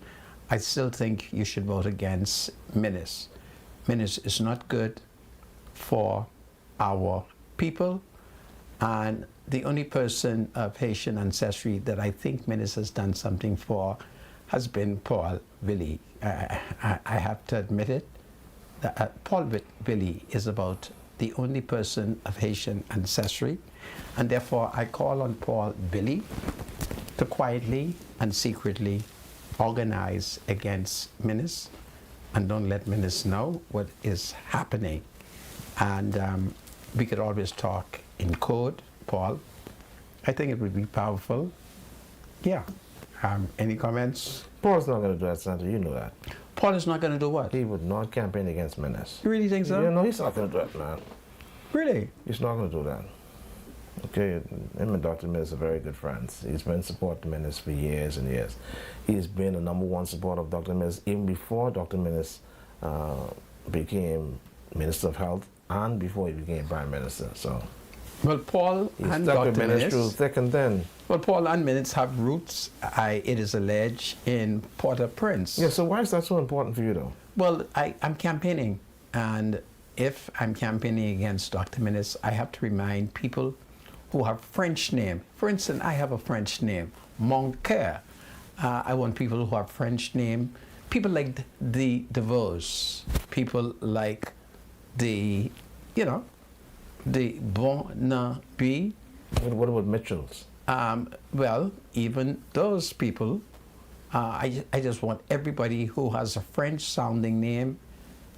I still think you should vote against Minnis. Minnis is not good for our people, and the only person of Haitian ancestry that I think Minnis has done something for has been Paul Willie. I have to admit it. Paul Willie is about the only person of Haitian ancestry, and therefore I call on Paul Willie to quietly and secretly organize against Minnis, and don't let Minnis know what is happening. And we could always talk in code, Paul. I think it would be powerful. Yeah. Any comments? Paul's not going to do that, Senator. You know that. Paul is not going to do what? He would not campaign against Minnis. You really think so? You know, he's not going to do that, man. Really? He's not going to do that. Okay, him and Dr. Minnis are very good friends. He's been supporting Minnis for years and years. He's been the #1 supporter of Dr. Minnis even before Dr. Minnis became Minister of Health and before he became Prime Minister. So, well, Paul and Dr. Minnis through Minnis, thick and thin. well, Paul and Minnis have roots, it is alleged, in Port-au-Prince. Yeah, so why is that so important for you, though? Well, I'm campaigning, and if I'm campaigning against Dr. Minnis, I have to remind people who have French name. For instance, I have a French name, Moncoeur. I want people who have French name, people like the DeVos, people like the, you know, the Bonaby. What about Mitchells? Well, even those people, I just want everybody who has a French sounding name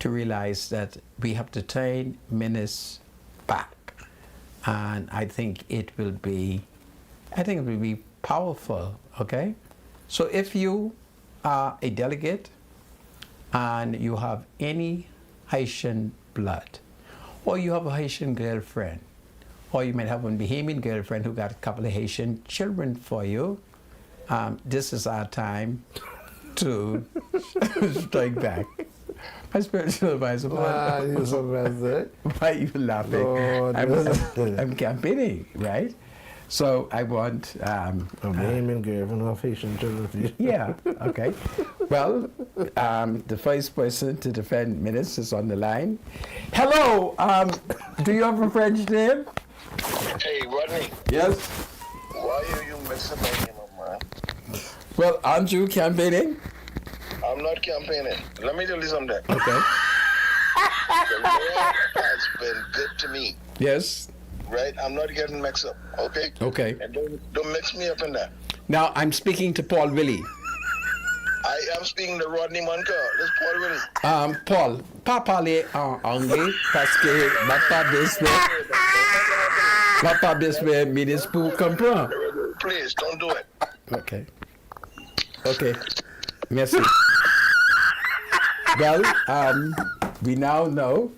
to realize that we have to turn Minnis back. And I think it will be powerful, okay? So if you are a delegate and you have any Haitian blood, or you have a Haitian girlfriend, or you might have a Bahamian girlfriend who got a couple of Haitian children for you, this is our time to strike back. My spiritual advisor. Why are you so bad? Why are you laughing? Lord, I'm campaigning, right? So I want. I'm naming girlfriend of Haitian children. Yeah. Okay. Well, the first person to defend Minnis is on the line. Hello. Do you have a French name? Hey, Rodney. Yes. Why are you messing my name up, man? Well, aren't you campaigning? I'm not campaigning. Let me tell you something. Okay. The Lord has been good to me, Yes. right? I'm not getting mixed up, okay? Okay. And don't mix me up in that. Now I'm speaking to Paul Willie. I am speaking to Rodney Monka. This is Paul Willie. Paul, pas parler en anglais parce que va pas besoin ministre pour comprendre. Please, don't do it. Okay. Okay. Merci. Well, we now know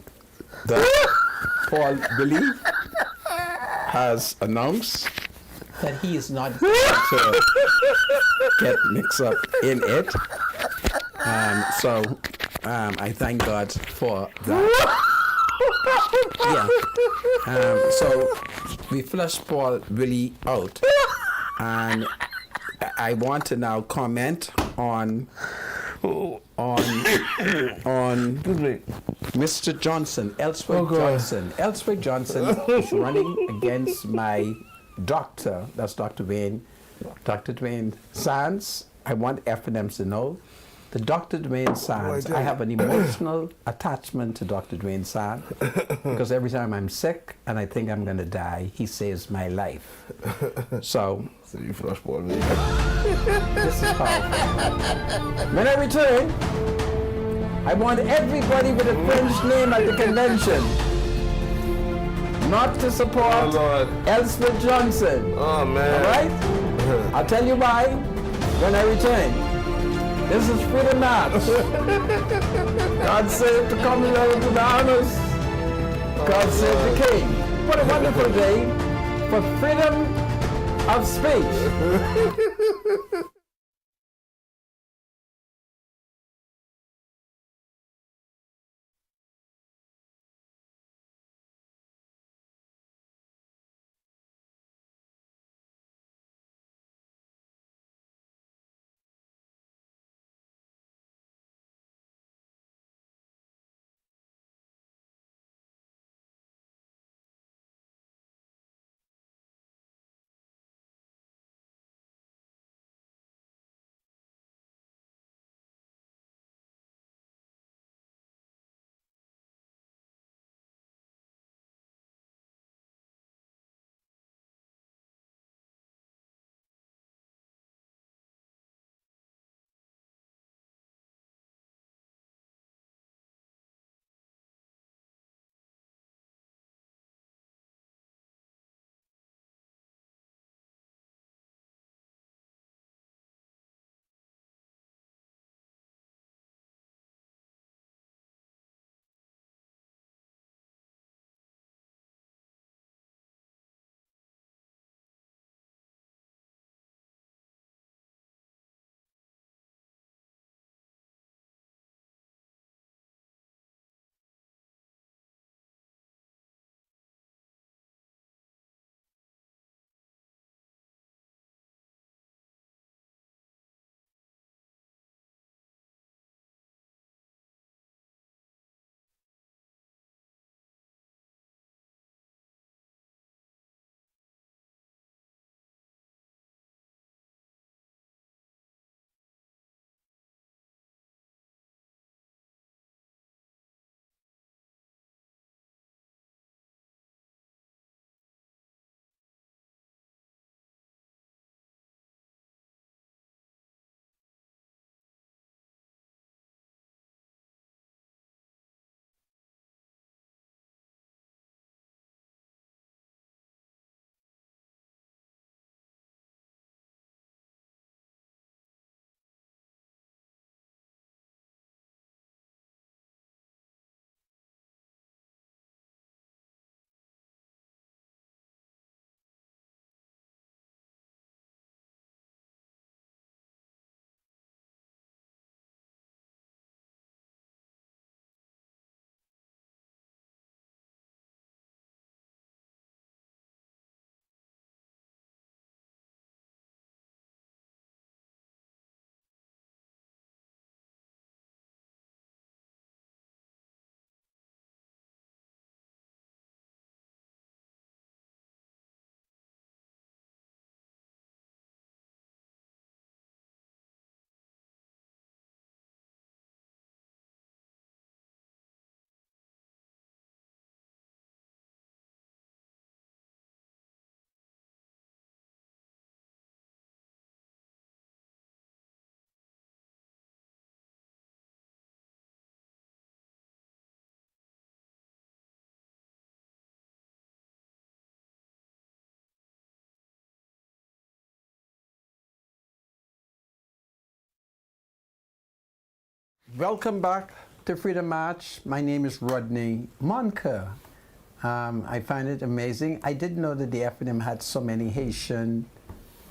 that Paul Willie has announced that he is not going to get mixed up in it. So I thank God for that. Yeah. So we flushed Paul Willie out. And I want to now comment on Mr. Johnson, Ellsworth Johnson. Ellsworth Johnson is running against my doctor, that's Dr. Dwayne Sands. I want FNMs to know that Dr. Dwayne Sands, I have an emotional attachment to Dr. Dwayne Sands because every time I'm sick and I think I'm going to die, he saves my life. So you flashball me. This is powerful. When I return, I want everybody with a French name at the convention not to support Ellsworth Johnson. Oh, man. All right? I'll tell you why when I return. This is Freedom March. God save the Commonwealth of the honors. God save the King. What a wonderful day for freedom of speech. Welcome back to Freedom March. My name is Rodney Monker. I find it amazing. I didn't know that the FNM had so many Haitian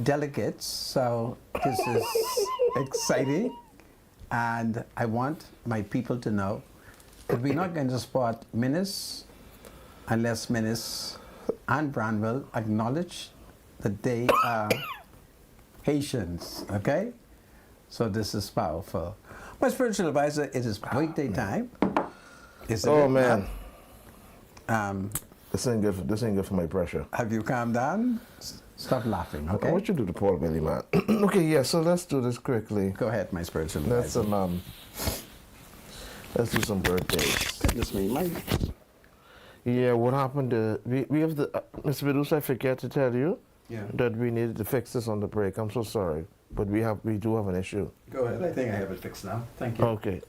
delegates, so this is exciting. And I want my people to know that we're not going to support Minnis unless Minnis and Branwell acknowledge that they are Haitians, okay? So this is powerful. My spiritual advisor, it is birthday time. Oh man, Um, this ain't good. This ain't good for my pressure. have you calmed down? Stop laughing, okay? What you do to Paul Billy, man? Okay, yeah. So let's do this quickly. Go ahead, my spiritual Let's advisor. let's do some birthdays. Goodness me, my... Yeah, what happened? We have the Mr. Medusa. I forget to tell you that we needed to fix this on the break. I'm so sorry, but we do have an issue. Go ahead. I think I have it fixed now. Thank you. Okay.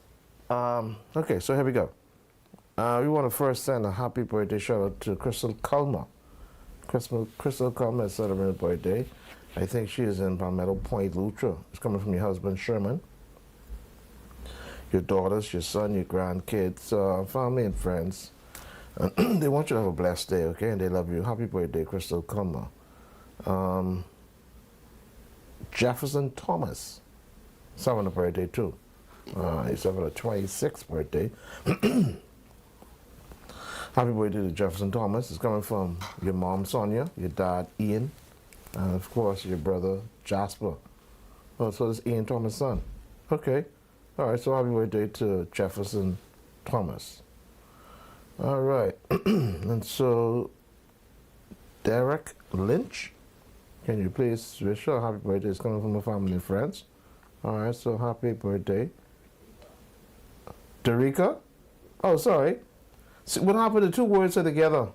Okay, so here we go. We want to first send a happy birthday shout out to Crystal Culmer. Crystal Culmer is celebrating her birthday. I think she is in Palmetto Point, Lutra. It's coming from your husband, Sherman. Your daughters, your son, your grandkids, family and friends. They want you to have a blessed day, okay? And they love you. Happy birthday, Crystal Culmer. Jefferson Thomas is having a birthday too. He's having a 26th birthday. Happy birthday to Jefferson Thomas. It's coming from your mom, Sonia, your dad, Ian, and of course, your brother, Jasper. Oh, so it's Ian Thomas' son. Okay. All right, so happy birthday to Jefferson Thomas. All right. And so, Derek Lynch, can you please wish her a happy birthday? It's coming from the family and friends. All right, so happy birthday. Derica? Oh, sorry. See, what happened? The two words are together.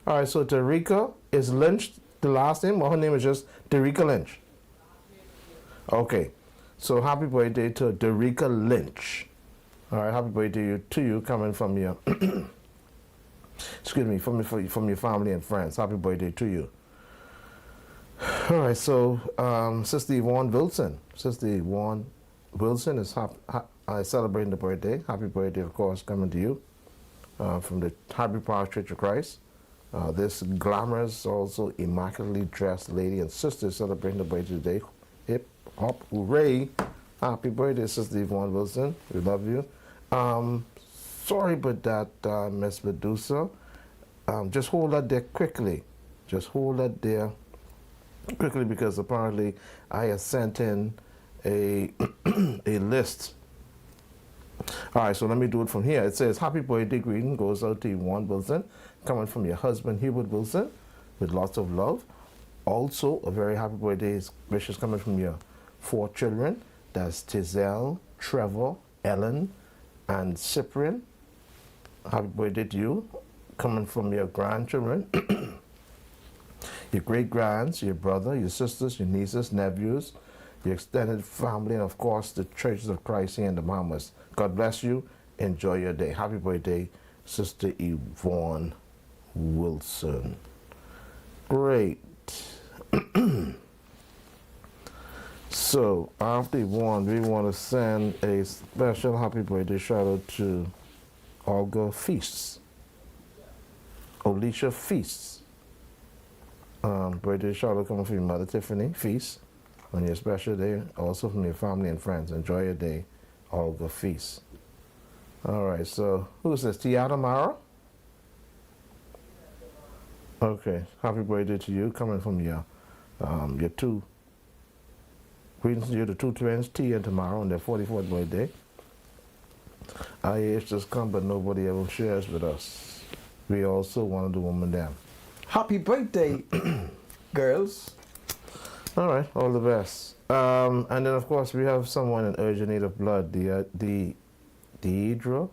All right, so Derica is Lynch, the last name, or her name is just Derica Lynch? Okay, so happy birthday to Derica Lynch. All right, happy birthday to you coming from your, excuse me, from your family and friends. Happy birthday to you. All right, so Sister Yvonne Wilson. Sister Yvonne Wilson is celebrating the birthday. Happy birthday, of course, coming to you from the Happy Power Church of Christ. This glamorous, also immaculately dressed lady and sister is celebrating the birthday today. Hip hop, hooray! Happy birthday, Sister Yvonne Wilson. We love you. Sorry about that, Miss Medusa. Just hold that there quickly. Just hold that there quickly because apparently I have sent in a a list. All right, so let me do it from here. It says, happy birthday greeting goes out to Yvonne Wilson, coming from your husband, Hubert Wilson, with lots of love. Also, a very happy birthday wishes coming from your 4 children. That's Tizelle, Trevor, Ellen, and Cyprian. Happy birthday to you, coming from your grandchildren. Your great-grands, your brother, your sisters, your nieces, nephews, your extended family, and of course the Churches of Christ here in the Bahamas. God bless you. Enjoy your day. Happy birthday, Sister Yvonne Wilson. Great. So after Yvonne, we want to send a special happy birthday shout out to Olga Feasts. Alicia Feasts. Birthday shout out coming from your mother, Tiffany Feast, on your special day. Also from your family and friends. Enjoy your day, Olga Feast. All right, so who's this? Tiana Mara? Okay, happy birthday to you, coming from your two. Greetings to you, the 2 twins, T and Tamara, on their 44th birthday. IH just come, but nobody ever shares with us. We also want to do one with them. Happy birthday, girls. All right, all the best. And then, of course, we have someone in urgent need of blood, Deidre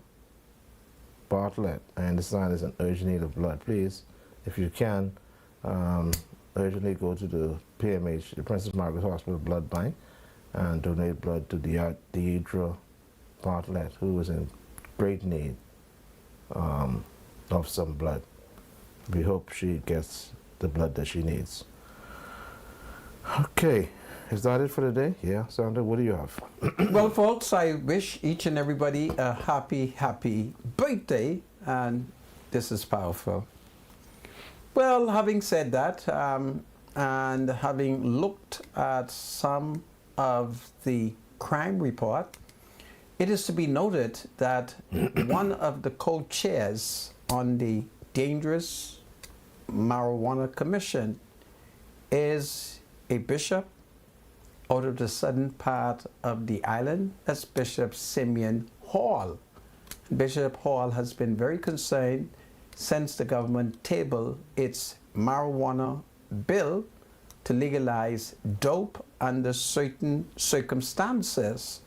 Bartlett. I understand is in urgent need of blood. Please, if you can, urgently go to the PMH, the Princess Margaret Hospital Blood Bank, and donate blood to Deidre Bartlett, who is in great need of some blood. We hope she gets the blood that she needs. Okay, is that it for today? Yeah, Sandra, what do you have? Well, folks, I wish each and everybody a happy birthday, and this is powerful. Well, having said that, and having looked at some of the crime report, it is to be noted that one of the co-chairs on the Dangerous Marijuana Commission is a bishop out of the southern part of the island. That's Bishop Simeon Hall. Bishop Hall has been very concerned since the government tabled its marijuana bill to legalize dope under certain circumstances.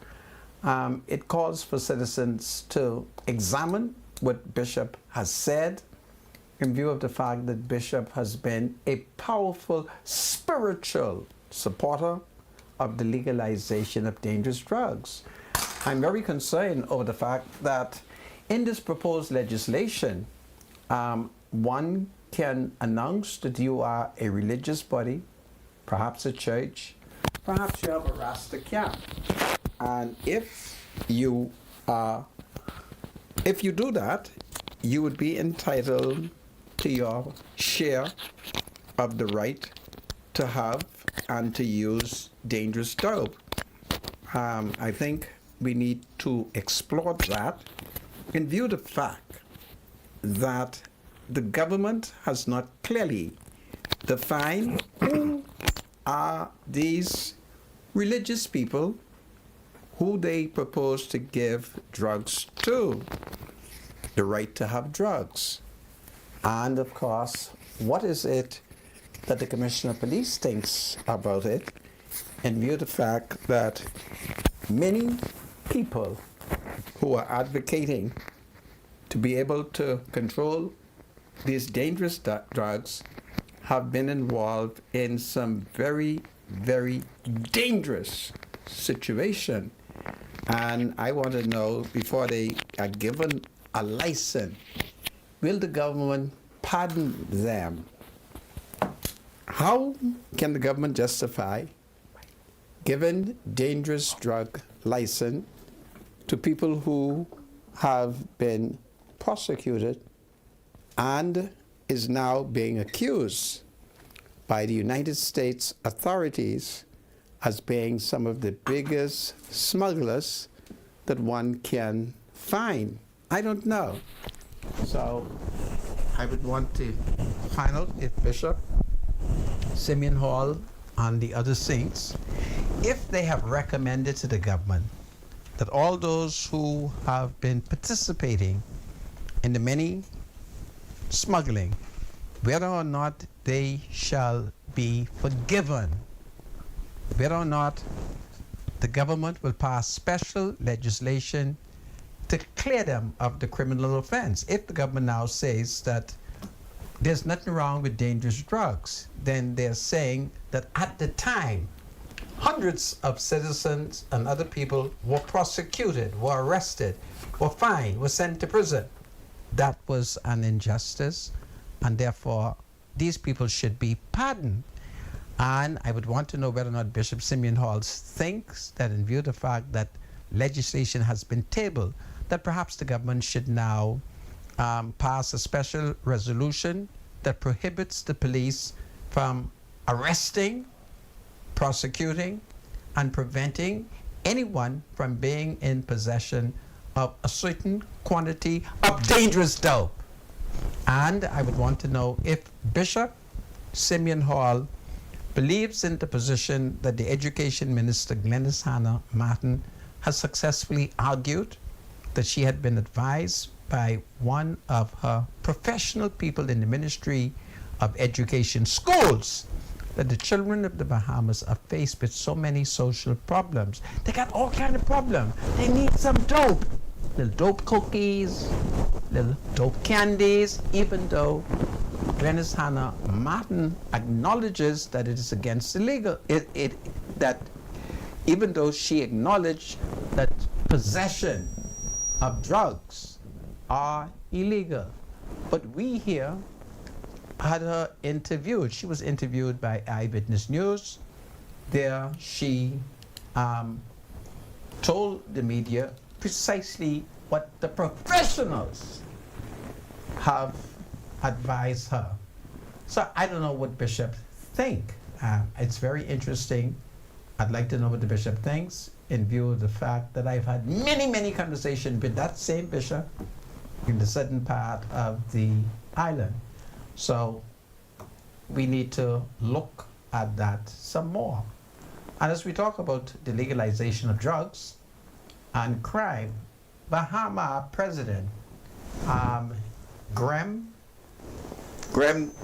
It calls for citizens to examine what Bishop has said in view of the fact that Bishop has been a powerful spiritual supporter of the legalization of dangerous drugs. I'm very concerned over the fact that in this proposed legislation, one can announce that you are a religious body, perhaps a church, perhaps you have a Rasta camp. And if you do that, you would be entitled to your share of the right to have and to use dangerous dope. I think we need to explore that in view of the fact that the government has not clearly defined who are these religious people who they propose to give drugs to, the right to have drugs. And of course, what is it that the Commissioner of Police thinks about it in view of the fact that many people who are advocating to be able to control these dangerous drugs have been involved in some very, very dangerous situation. And I want to know, before they are given a license, will the government pardon them? How can the government justify giving dangerous drug license to people who have been prosecuted and is now being accused by the United States authorities as being some of the biggest smugglers that one can find? I don't know. So I would want to find out if Bishop Simeon Hall and the other saints, if they have recommended to the government that all those who have been participating in the many smuggling, whether or not they shall be forgiven, whether or not the government will pass special legislation to clear them of the criminal offense. If the government now says that there's nothing wrong with dangerous drugs, then they're saying that at the time, hundreds of citizens and other people were prosecuted, were arrested, were fined, were sent to prison. That was an injustice, and therefore these people should be pardoned. And I would want to know whether or not Bishop Simeon Hall thinks that, in view of the fact that legislation has been tabled, that perhaps the government should now pass a special resolution that prohibits the police from arresting, prosecuting, and preventing anyone from being in possession of a certain quantity of dangerous dope. And I would want to know if Bishop Simeon Hall believes in the position that the Education Minister, Glenys Hannah Martin, has successfully argued, that she had been advised by one of her professional people in the Ministry of Education schools that the children of the Bahamas are faced with so many social problems. They got all kinds of problems. They need some dope. Little dope cookies, little dope candies, even though Glenys Hannah Martin acknowledges that it is against illegal. That even though she acknowledged that possession of drugs are illegal. But we here had her interviewed. She was interviewed by Eyewitness News. There she told the media precisely what the professionals have advised her. So I don't know what Bishop think. It's very interesting. I'd like to know what the Bishop thinks in view of the fact that I've had many, many conversations with that same Bishop in the southern part of the island. So we need to look at that some more. And as we talk about the legalization of drugs and crime, Bahama President Graham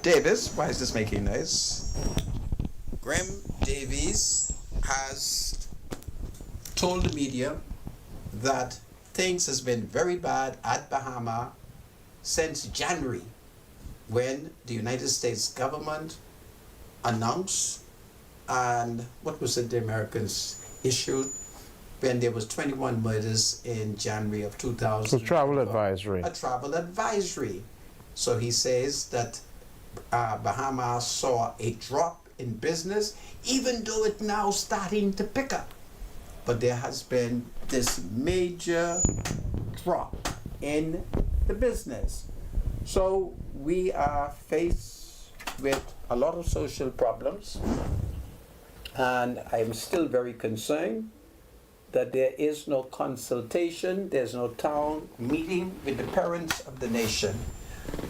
Davis, why is this making noise? Graham Davies has told the media that things has been very bad at Bahama since January, when the United States government announced, and what was it the Americans issued, when there was 21 murders in January of 2000. So travel advisory. A travel advisory. So he says that Bahamas saw a drop in business, even though it's now starting to pick up. But there has been this major drop in the business. So we are faced with a lot of social problems, and I'm still very concerned that there is no consultation, there's no town meeting with the parents of the nation.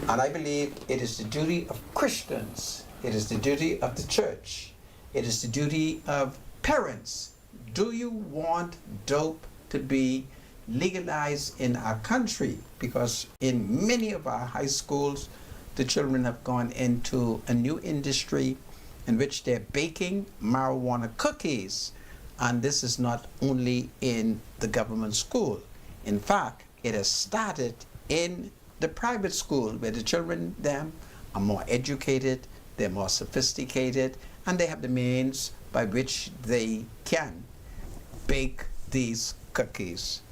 And I believe it is the duty of Christians, it is the duty of the church, it is the duty of parents. Do you want dope to be legalized in our country? Because in many of our high schools, the children have gone into a new industry in which they're baking marijuana cookies. And this is not only in the government school. In fact, it has started in the private school, where the children them are more educated, they're more sophisticated, and they have the means by which they can bake these cookies.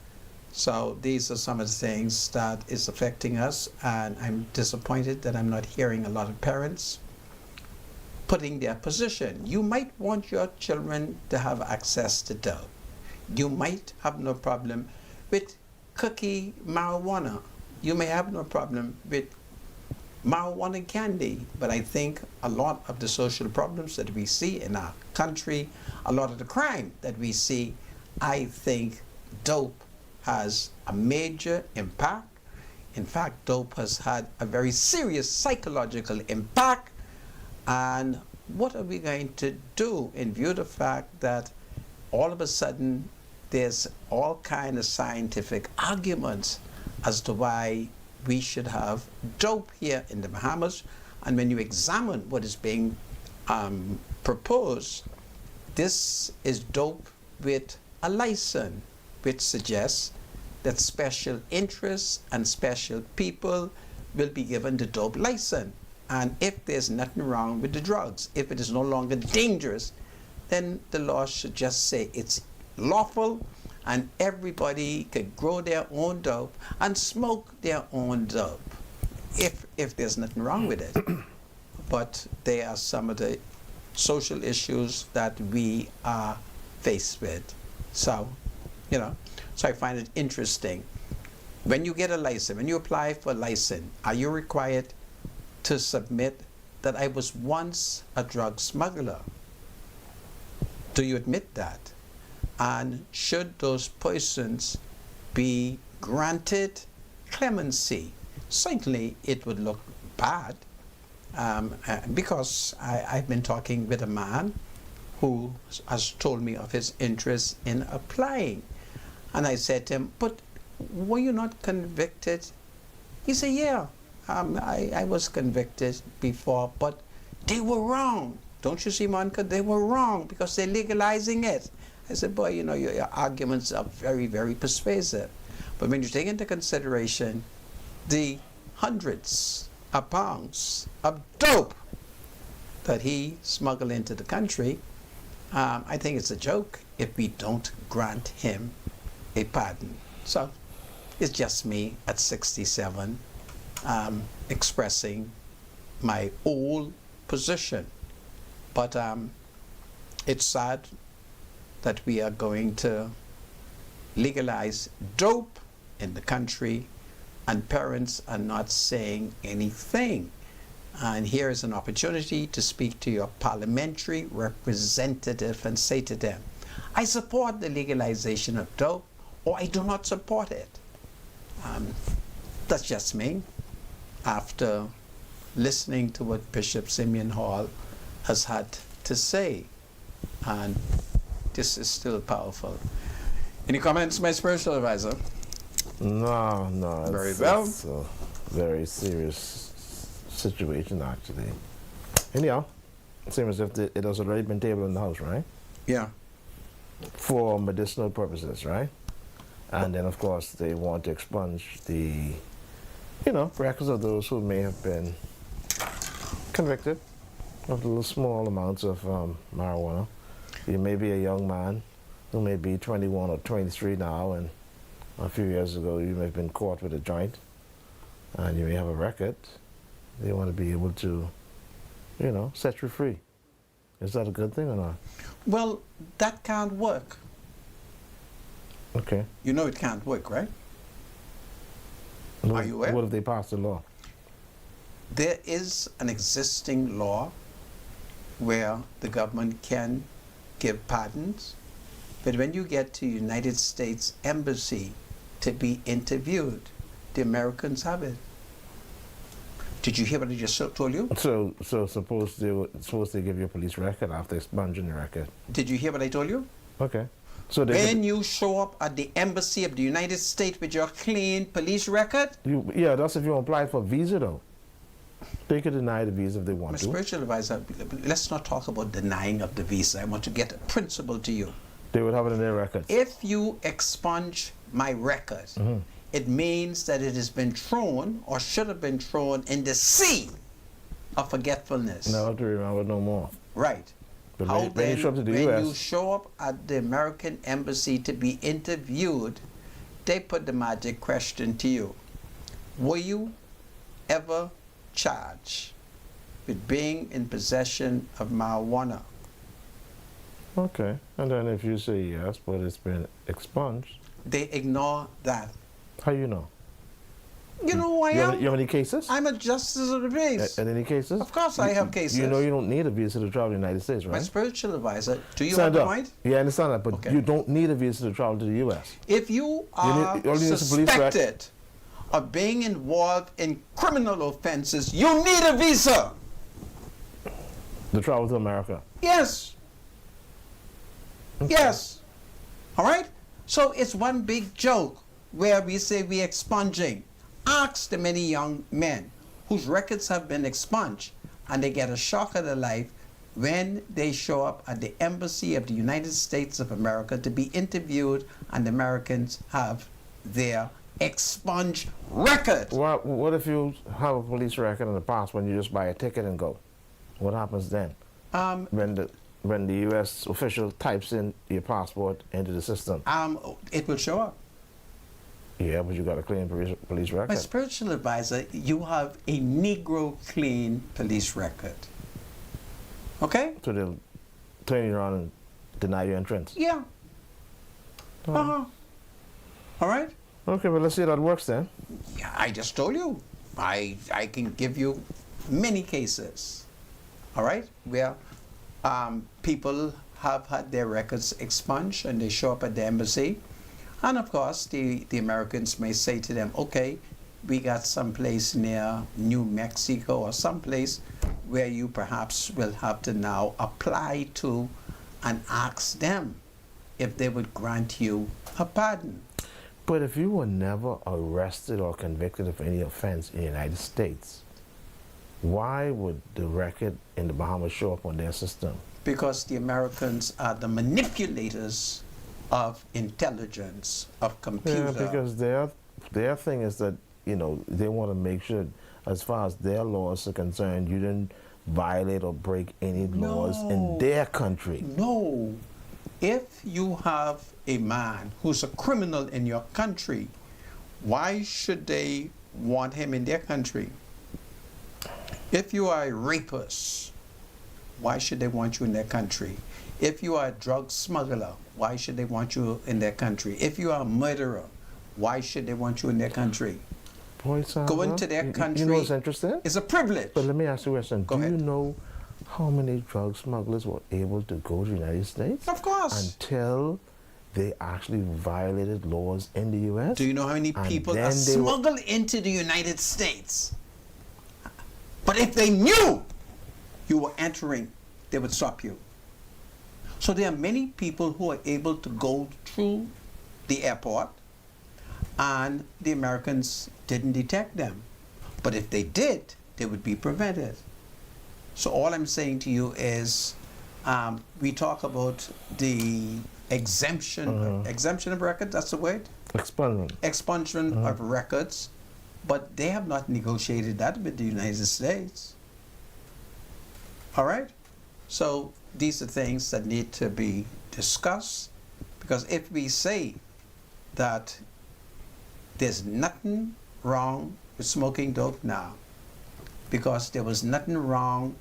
So these are some of the things that is affecting us, and I'm disappointed that I'm not hearing a lot of parents putting their position. You might want your children to have access to dope. You might have no problem with cookie marijuana. You may have no problem with marijuana candy, but I think a lot of the social problems that we see in our country, a lot of the crime that we see, I think dope has a major impact. In fact, dope has had a very serious psychological impact. And what are we going to do in view of the fact that all of a sudden there's all kind of scientific arguments as to why we should have dope here in the Bahamas? And when you examine what is being proposed, this is dope with a license, which suggests that special interests and special people will be given the dope license. And if there's nothing wrong with the drugs, if it is no longer dangerous, then the law should just say it's lawful and everybody can grow their own dope and smoke their own dope, if there's nothing wrong with it. But there are some of the social issues that we are faced with. So, so I find it interesting. When you get a license, when you apply for a license, are you required to submit that I was once a drug smuggler? Do you admit that? And should those persons be granted clemency? Certainly it would look bad, because I've been talking with a man who has told me of his interest in applying. And I said to him, but were you not convicted? He said, yeah. I was convicted before, but they were wrong. Don't you see, Monica? They were wrong because they're legalizing it. I said, boy, your arguments are very, very persuasive. But when you take into consideration the hundreds of pounds of dope that he smuggled into the country, I think it's a joke if we don't grant him a pardon. So it's just me at 67. Expressing my old position. But it's sad that we are going to legalize dope in the country and parents are not saying anything. And here is an opportunity to speak to your parliamentary representative and say to them, I support the legalization of dope, or I do not support it. That's just me. After listening to what Bishop Simeon Hall has had to say. And this is still powerful. Any comments, my spiritual advisor? No. Very well. It's a very serious situation, actually. Anyhow, it seems as if it has already been tabled in the House, right? Yeah. For medicinal purposes, right? And then, of course, they want to expunge the, records of those who may have been convicted of little small amounts of marijuana. You may be a young man who may be 21 or 23 now, and a few years ago you may have been caught with a joint, and you may have a record. They want to be able to, set you free. Is that a good thing or not? Well, that can't work. Okay. You know it can't work, right? Are you aware? What if they pass the law? There is an existing law where the government can give pardons, but when you get to United States Embassy to be interviewed, the Americans have it. Did you hear what I just told you? So suppose they give you a police record after expunging the record. Did you hear what I told you? Okay. So when you show up at the Embassy of the United States with your clean police record? That's if you apply for a visa, though. They could deny the visa if they want My to. spiritual advisor, let's not talk about denying of the visa. I want to get a principle to you. They would have it in their records. If you expunge my record, it means that it has been thrown or should have been thrown in the sea of forgetfulness. Never to remember no more. Right. But How when then, you show up to the when US, you show up at the American Embassy to be interviewed, they put the magic question to you. Were you ever charged with being in possession of marijuana? okay. And then if you say yes, but it's been expunged, They ignore that. how you know? You know who I am? You have any cases? I'm a justice of the peace. Any cases? Of course I have cases. You know you don't need a visa to travel to the United States, right? My spiritual advisor, do you Stand have up. the point? Yeah, I understand that, but Okay. you don't need a visa to travel to the U.S. If you are you only need a police suspected of being involved in criminal offenses, you need a visa. To travel to America. Yes. Yes. All right? So it's one big joke where we say we're expunging. Ask the many young men whose records have been expunged and they get a shock of their life when they show up at the Embassy of the United States of America to be interviewed and the Americans have their expunged record. What if you have a police record and a passport and you just buy a ticket and go? What happens then? When the U.S. official types in your passport into the system? It will show up. Yeah, but you got a clean police record. My spiritual advisor, you have a Negro clean police record. Okay? So they'll turn you around and deny you entrance? Yeah. Uh-huh. All right? Okay, well, let's see how that works then. Yeah, I just told you. I can give you many cases, all right, where people have had their records expunged and they show up at the embassy. And of course, the Americans may say to them, okay, we got someplace near New Mexico or someplace where you perhaps will have to now apply to and ask them if they would grant you a pardon. But if you were never arrested or convicted of any offense in the United States, why would the record in the Bahamas show up on their system? Because the Americans are the manipulators of intelligence, of computer. Yeah, because their thing is that, they want to make sure, as far as their laws are concerned, you didn't violate or break any laws in their country. No. If you have a man who's a criminal in your country, why should they want him in their country? If you are a rapist, why should they want you in their country? If you are a drug smuggler, why should they want you in their country? If you are a murderer, why should they want you in their country? Boy, Going to their country what's interesting? is a privilege. But let me ask you a question. Go ahead. You know how many drug smugglers were able to go to the United States? Of course. Until they actually violated laws in the U.S.? Do you know how many people are smuggled into the United States? But if they knew you were entering, they would stop you. So there are many people who are able to go through the airport and the Americans didn't detect them. But if they did, they would be prevented. So all I'm saying to you is we talk about the exemption of records, that's the word? Expungement. Expungement of records, but they have not negotiated that with the United States. All right? So these are things that need to be discussed, because if we say that there's nothing wrong with smoking dope now, because there was nothing wrong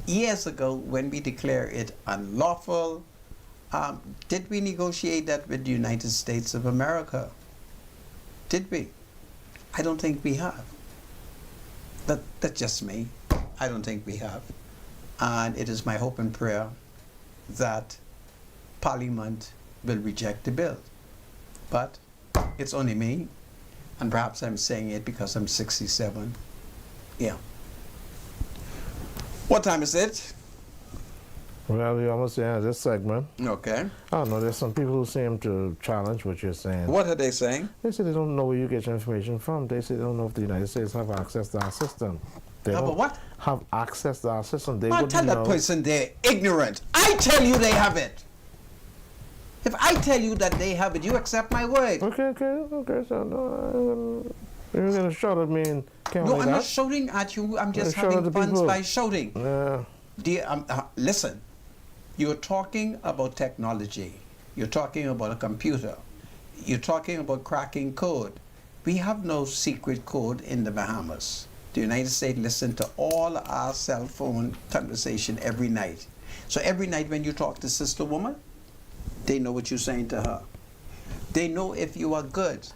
years ago when we declared it unlawful, did we negotiate that with the United States of America? Did we? I don't think we have. That's just me. I don't think we have. And it is my hope and prayer that Parliament will reject the bill. But it's only me, and perhaps I'm saying it because I'm 67. Yeah. What time is it? Well, you almost end this segment. Okay. I don't know, there's some people who seem to challenge what you're saying. What are they saying? They say they don't know where you get your information from. They say they don't know if the United States have access to our system. They Have a don't what? have access to our system. They Well, wouldn't tell that know. person they're ignorant. I tell you they have it. If I tell you that they have it, you accept my word. Okay, so you're going to shout at me and can't No, like I'm that? not shouting at you. I'm just Shout at having the fun people. by shouting. Yeah. Listen, you're talking about technology. You're talking about a computer. You're talking about cracking code. We have no secret code in the Bahamas. The United States listens to all our cell phone conversation every night. So every night when you talk to Sister Woman, they know what you're saying to her. They know if you are good.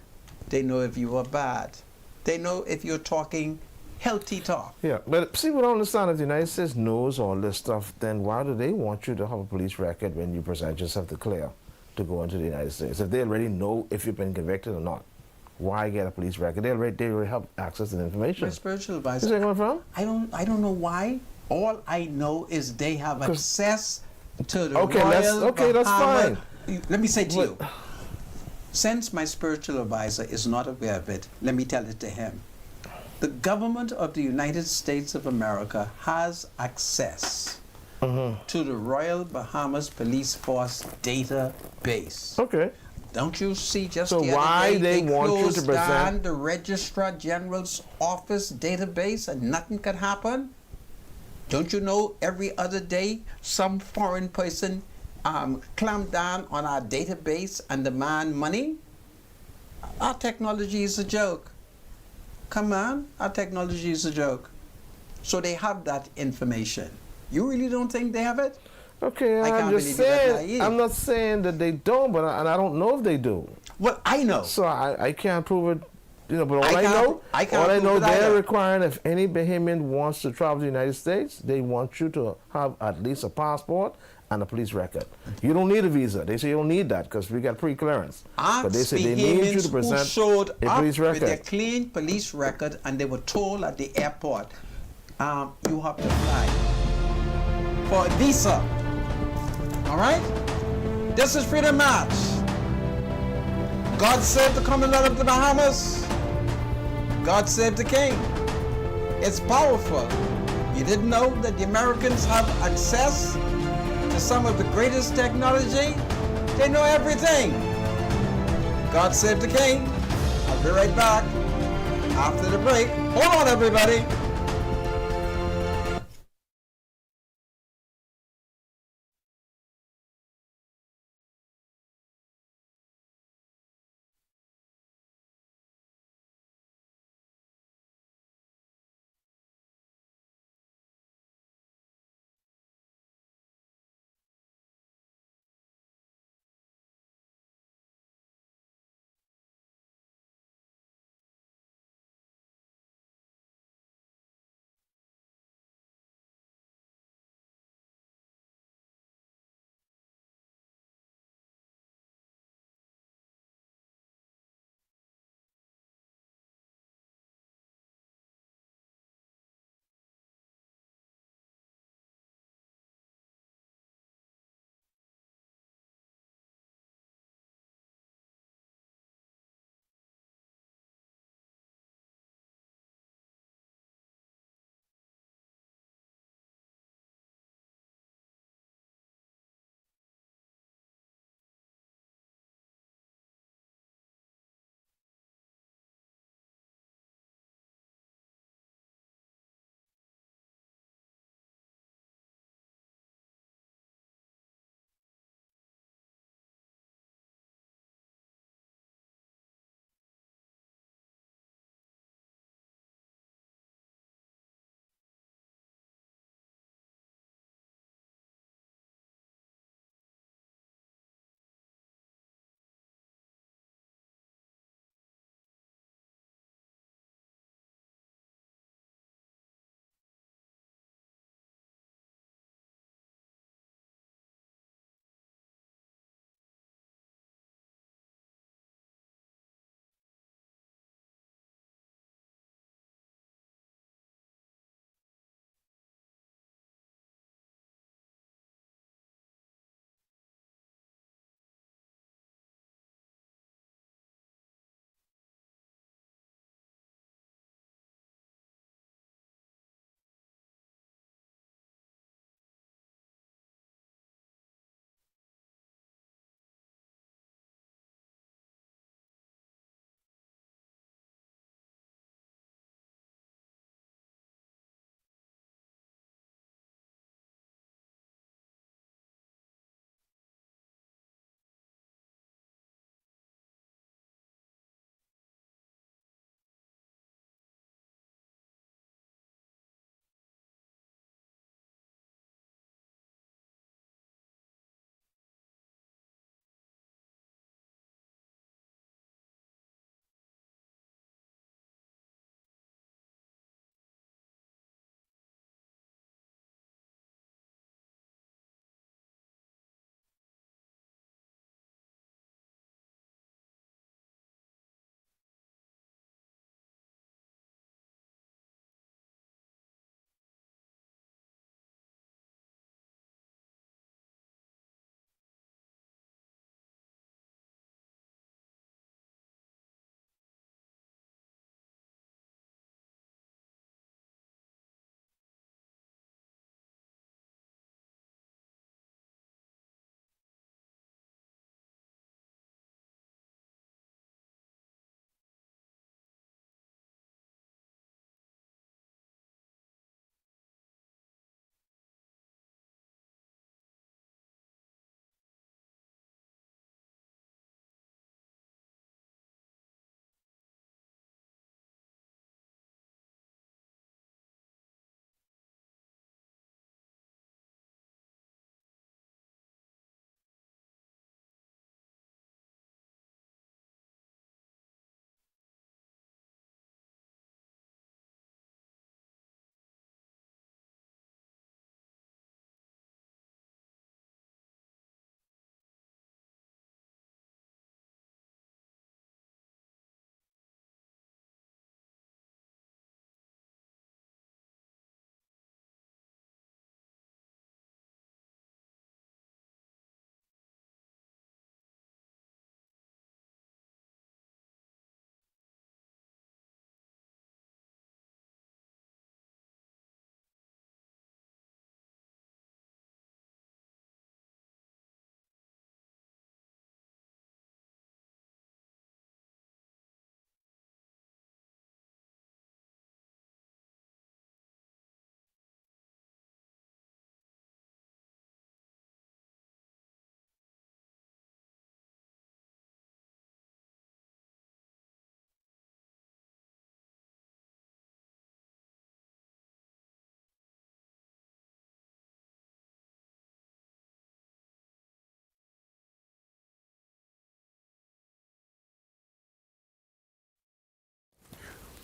They know if you are bad. They know if you're talking healthy talk. Yeah, but see, we don't understand. If the United States knows all this stuff, then why do they want you to have a police record when you present yourself to clear to go into the United States? If they already know if you've been convicted or not, why get a police record? They already have access to the information. My spiritual advisor. Is that coming from? I don't know why. All I know is they have access to the Okay, Royal that's Bahama. fine. Let me say to you, since my spiritual advisor is not aware of it, let me tell it to him. The government of the United States of America has access to the Royal Bahamas Police Force database. Okay. Don't you see just So the other why day they want you to closed present- down the Registrar General's office database and nothing could happen? Don't you know every other day some foreign person clamped down on our database and demand money? Our technology is a joke. Come on, our technology is a joke. So they have that information. You really don't think they have it? Okay, I can't I'm just believe you're that saying. naive. I'm not saying that they don't, but and I don't know if they do. Well, I know. So I can't prove it. You know, but all I can't all I prove know, it they're either. requiring if any Bahamian wants to travel to the United States, they want you to have at least a passport and a police record. You don't need a visa. They say you don't need that because we got pre-clearance. But they say they need you to Bahamians present who showed a up police with their record. clean police record, and they were told at the airport, you have to apply for a visa. All right? This is Freedom March. God save the Commonwealth of the Bahamas. God save the King. It's powerful. You didn't know that the Americans have access to some of the greatest technology? They know everything. God save the King. I'll be right back after the break. Hold on, everybody.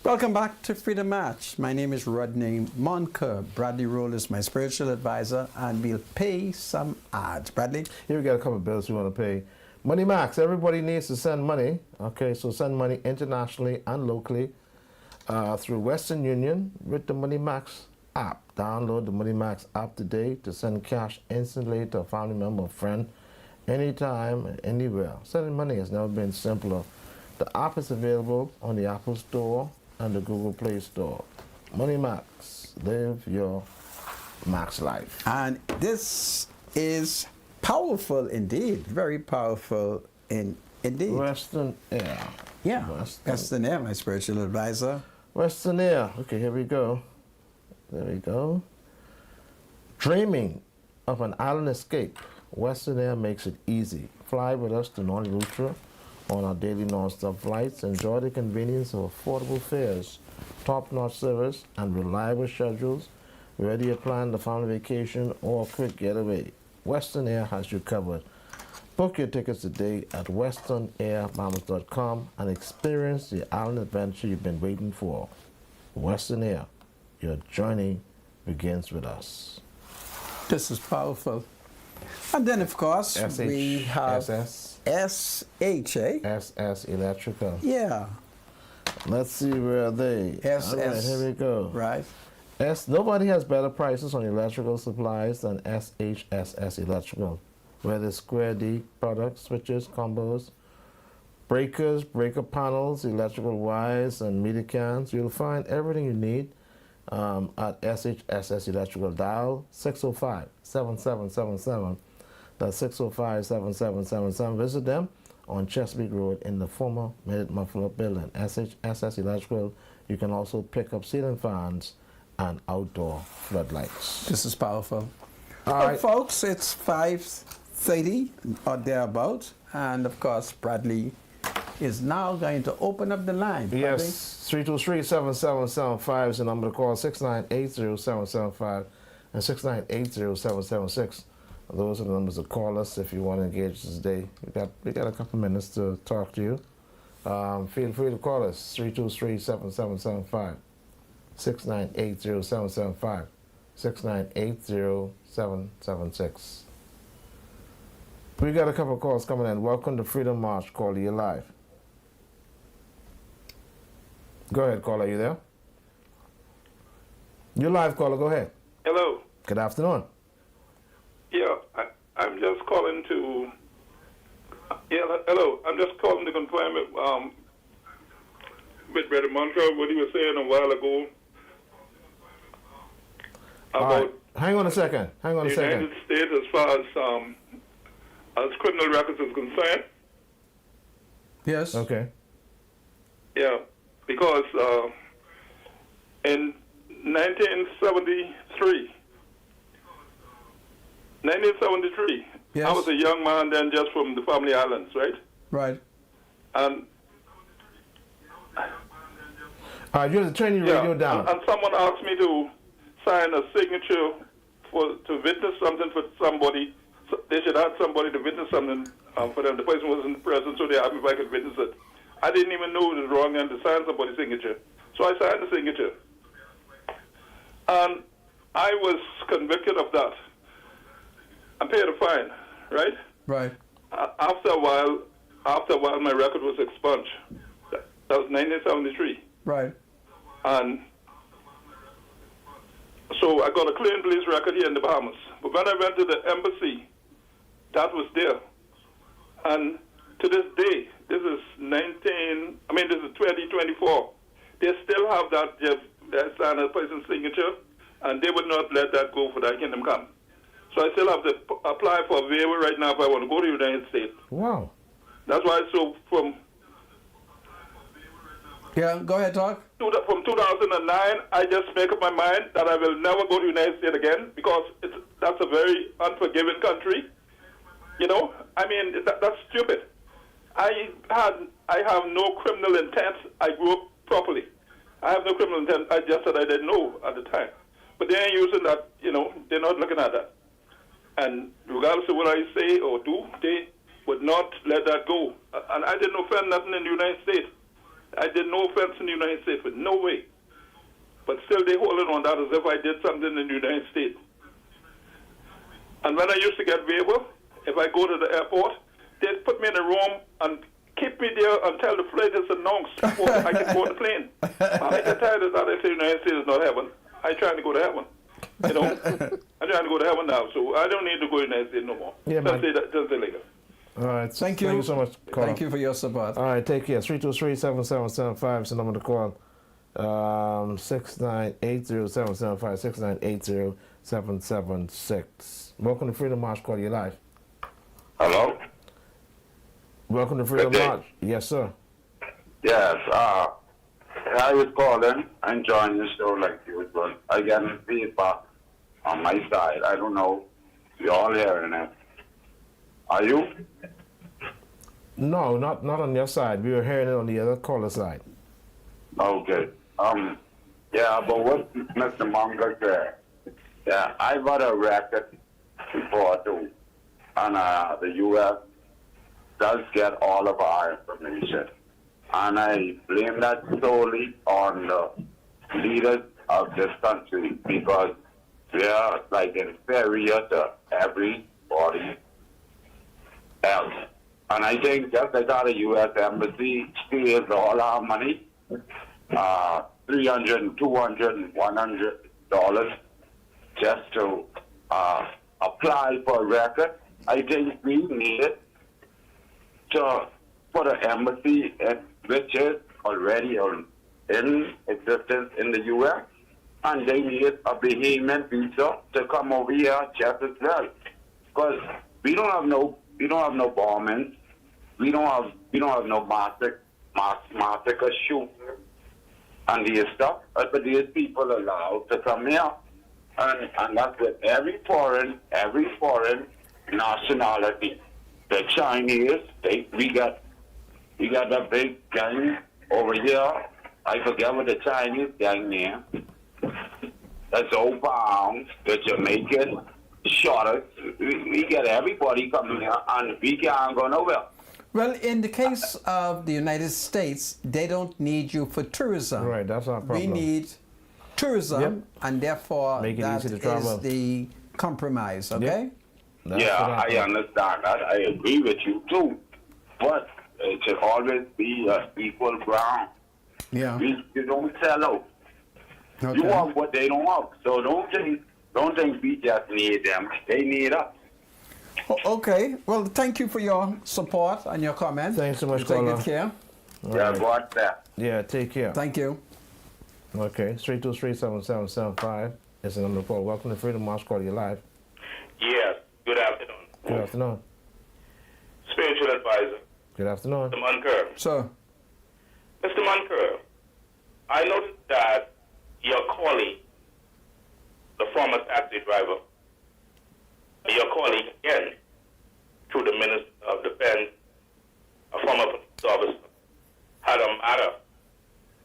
Welcome back to Freedom Match. My name is Rodney Monker. Bradley Roll is my spiritual advisor, and we'll pay some ads. Bradley? Here we got a couple of bills we want to pay. Money Max, everybody needs to send money. Okay, so send money internationally and locally through Western Union with the Money Max app. Download the Money Max app today to send cash instantly to a family member or friend anytime, anywhere. Sending money has never been simpler. The app is available on the Apple Store and the Google Play Store. Money Max, live your max life. And this is powerful indeed, very powerful indeed. Western Air. Yeah, Western Air, my spiritual advisor. Western Air. Okay, here we go. There we go. Dreaming of an island escape. Western Air makes it easy. Fly with us to Northern Lutra on our daily non-stop flights. Enjoy the convenience of affordable fares, top-notch service, and reliable schedules. Whether you're planning a family vacation or a quick getaway, Western Air has you covered. Book your tickets today at westernairbahamas.com and experience the island adventure you've been waiting for. Western Air, your journey begins with us. This is powerful. And then, of course, we have SHA. SS Electrical. Yeah. Let's see where are they. SS. All right, here we go. Right. Nobody has better prices on electrical supplies than SHSS Electrical. Whether square D products, switches, combos, breakers, breaker panels, electrical wires, and meter cans, you'll find everything you need at SHSS Electrical. Dial 605-7777. That's 605-7777. Visit them on Chesapeake Road in the former Minute Muffler Building. SHSS Electrical. You can also pick up ceiling fans and outdoor floodlights. This is powerful. All Well, right. folks, it's 5:30 or thereabout, and of course, Bradley is now going to open up the line. Yes, 323-7775 is the number to call, 6980775 and 6980776. Those are the numbers to call us if you want to engage us today. We got a couple minutes to talk to you. Feel free to call us, 323-7775, 6980775, 6980776. We got a couple of calls coming in. Welcome to Freedom March. Caller, you live. Go ahead, caller. Are you there? You're live, caller. Go ahead. Hello. Good afternoon. Yeah, I'm just calling to. Yeah, hello. I'm just calling to confirm it, with Brother Montreux what he was saying a while ago All about right. Hang on a second. the United States as far as criminal records is concerned. Yes. Okay. Yeah, because in 1973, Yes. I was a young man then, just from the Family Islands, right? Right. And All right, you have to turn your radio down. And someone asked me to sign a signature to witness something for somebody. So they should have somebody to witness something for them. The person wasn't present, so they asked me if I could witness it. I didn't even know it was wrong and to sign somebody's signature. So I signed the signature. And I was convicted of that. I paid a fine, right? Right. After a while, my record was expunged. That was 1973. Right. And so I got a clean police record here in the Bahamas. But when I went to the embassy, that was there. And to this day, this is 2024. They still have that sign a person's signature, and they would not let that go for that kingdom come. So I still have to apply for a waiver right now if I want to go to the United States. Wow. That's why, so from Yeah, go ahead, talk. From 2009, I just make up my mind that I will never go to the United States again because that's a very unforgiving country. You know, I mean, that's stupid. I have no criminal intent. I grew up properly. I have no criminal intent. I just said I didn't know at the time. But they ain't using that, you know, they're not looking at that. And regardless of what I say or do, they would not let that go. And I didn't offend nothing in the United States. I did no offense in the United States, but no way. But still, they hold it on that as if I did something in the United States. And when I used to get waiver, if I go to the airport, they'd put me in a room and keep me there until the flight is announced before I can board the plane. And I get tired of that. I say the United States is not heaven. I'm trying to go to heaven. You know? I'm trying to go to heaven now, so I don't need to go to the United States no more. Yeah, man. Just say later. All right. Thank you. Thank you so much, caller. Thank you for your support. All right, take care. 323-7775 is the number to call. 6980-775-6980-776. Welcome to Freedom March. Call you live. Hello? Welcome to Freedom Good day. March. Yes, sir. Yes, I was calling and joining the show like usual. I get feedback on my side. I don't know. You're all hearing it. Are you? No, not on your side. We were hearing it on the other caller side. Okay. Yeah, but what Mr. Munger said, yeah, I've got a record before too. And the U.S. does get all of our information. And I blame that solely on the leaders of this country because they are like inferior to everybody else. And I think just like how the U.S. Embassy steals all our money, $300, $200, $100 just to apply for a record, I think we need it to put an embassy which is already in existence in the U.S. and they need a Bahamian visa to come over here just as well. Because we don't have no bombings, we don't have no massacre shooting and these stuff. But these people are allowed to come here, and that's with every foreign nationality. The Chinese, we got a big gang over here. I forget what the Chinese gang name. That's old pounds, the Jamaican, shorters. We get everybody coming here, and we can't go nowhere. Well, in the case of the United States, they don't need you for tourism. Right, that's our problem. We need tourism, Yep. and therefore Make it that easy to travel. is the compromise, okay? Yep. That's Yeah, what I understand that. I agree with you too. But it should always be equal ground. Yeah. You don't sell out. Okay. You want what they don't have. So don't think we just need them. They need us. Okay. Well, thank you for your support and your comment. Thanks so much, You take caller. good care. Yeah, God bless. Yeah, take care. Thank you. Okay, 323-7775 is the number to call. Welcome to Freedom March. Call you live. Yes, good afternoon. Good afternoon. Spiritual advisor, Good afternoon. Mr. Munker. So, Mr. Munker, I noticed that your colleague, the former taxi driver, your colleague again, through the Minister of Defense, a former police officer, had a matter,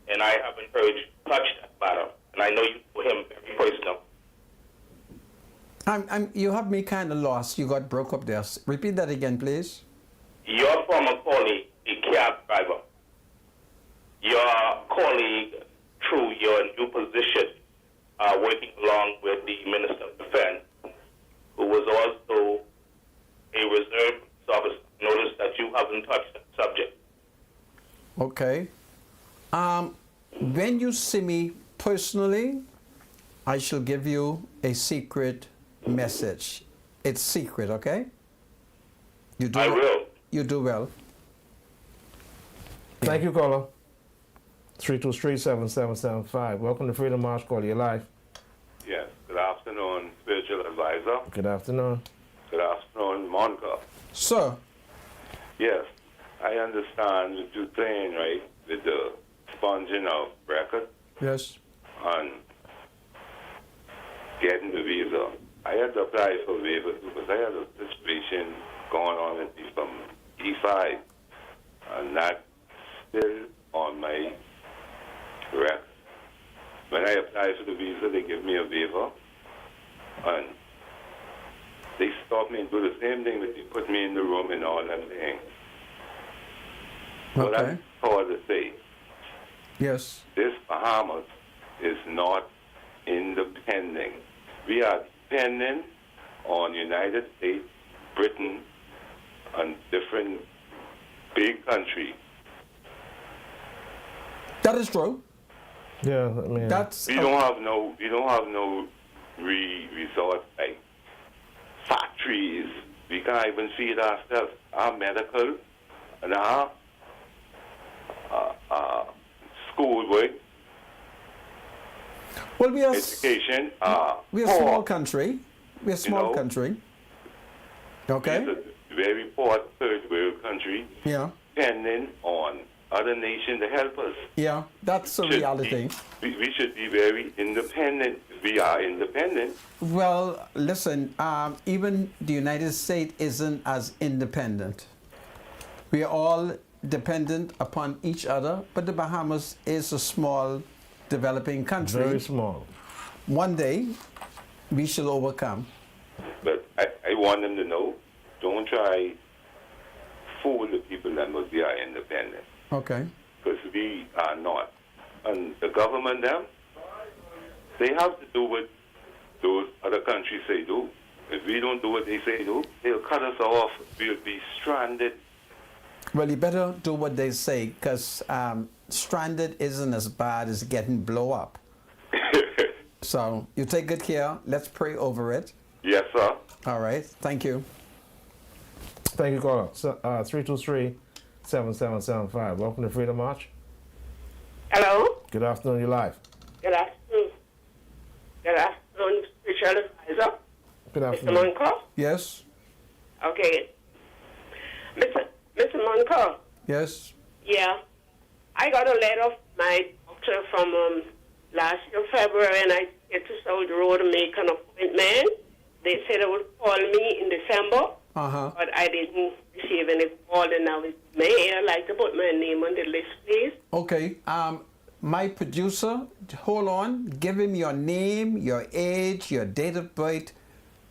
and I haven't heard you touch that matter, and I know you know him very personal. you have me kind of lost. You got broke up there. Repeat that again, please. Your former colleague, the cab driver, your colleague through your new position, working along with the Minister of Defense, who was also a reserve officer. Notice that you haven't touched that subject. Okay. When you see me personally, I shall give you a secret message. It's secret, okay? You do. I will. You do well. Thank you, caller. 323-7775. Welcome to Freedom March. Call you live. Yes. Good afternoon, spiritual advisor. Good afternoon. Good afternoon, Monica. Sir, Yes, I understand what you're saying, right, with the sponging of records yes. and getting the visa. I had to apply for visa because I had a situation going on with me from E5, and that's still on my record. When I apply for the visa, they give me a waiver, and they stop me and do the same thing that they put me in the room and all that thing. What Okay. I'm trying to say, Yes. This Bahamas is not independent. We are dependent on United States, Britain, and different big countries. That is true. Yeah, I mean, We don't have no resort like factories. We can't even feed ourselves. Our medical and our schoolwork, well, we are education. we're a poor. small country. We're a small know, country. Okay. It's a very poor third world country, Yeah. depending on other nations to help us. Yeah. That's a reality. We should be very independent. We are independent. Well, listen. Even the United States isn't as independent. We are all dependent upon each other, but the Bahamas is a small, developing country. very small. One day, we shall overcome. But I want them to know, don't try fool the people that must be are independent. Okay. Because we are not. And the government, them, they have to do what those other countries say do. If we don't do what they say do, they'll cut us off. We'll be stranded. Well, you better do what they say, because stranded isn't as bad as getting blow up. So you take good care. Let's pray over it. Yes, sir. All right. Thank you. Thank you, caller. 323-7775. Welcome to Freedom March. Hello. Good afternoon, you're live. Good afternoon. Good afternoon, spiritual advisor. Good Mr. afternoon. Monco. Yes. Okay. Mr. Monco. Yes. Yeah. I got a letter from my doctor from last year, February, and I get to South Road to make an appointment. They said they would call me in December, but I didn't receive any call, and now it's May. I'd like to put my name on the list, please. Okay. My producer, hold on. Give him your name, your age, your date of birth,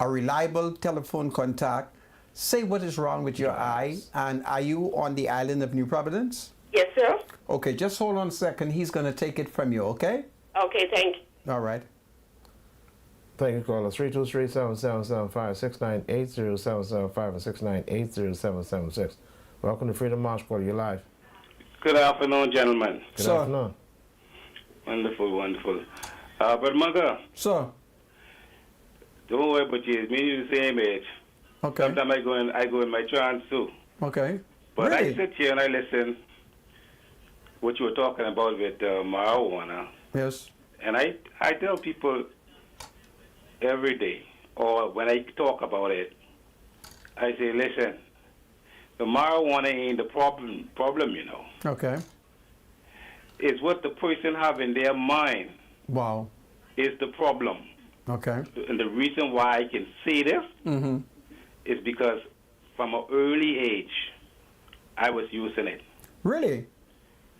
a reliable telephone contact. Say what is wrong with your eye, and are you on the island of New Providence? Yes, sir. Okay, just hold on a second. He's going to take it from you, okay? Okay, thank you. All right. Thank you, caller. 323-7775, 6980-775-6980-776. Welcome to Freedom March, caller. You're live. Good afternoon, gentlemen. Good afternoon. Wonderful, wonderful. But Mugger. Sir. Don't worry about you. Me and you the same age. Okay. Sometimes I go in my trance too. Okay. But Really? I sit here and I listen what you were talking about with marijuana. Yes. And I tell people every day, or when I talk about it, I say, listen, the marijuana ain't the problem, you know. Okay. It's what the person have in their mind Wow. is the problem. Okay. And the reason why I can say this Mm-hmm. is because from an early age, I was using it. Really?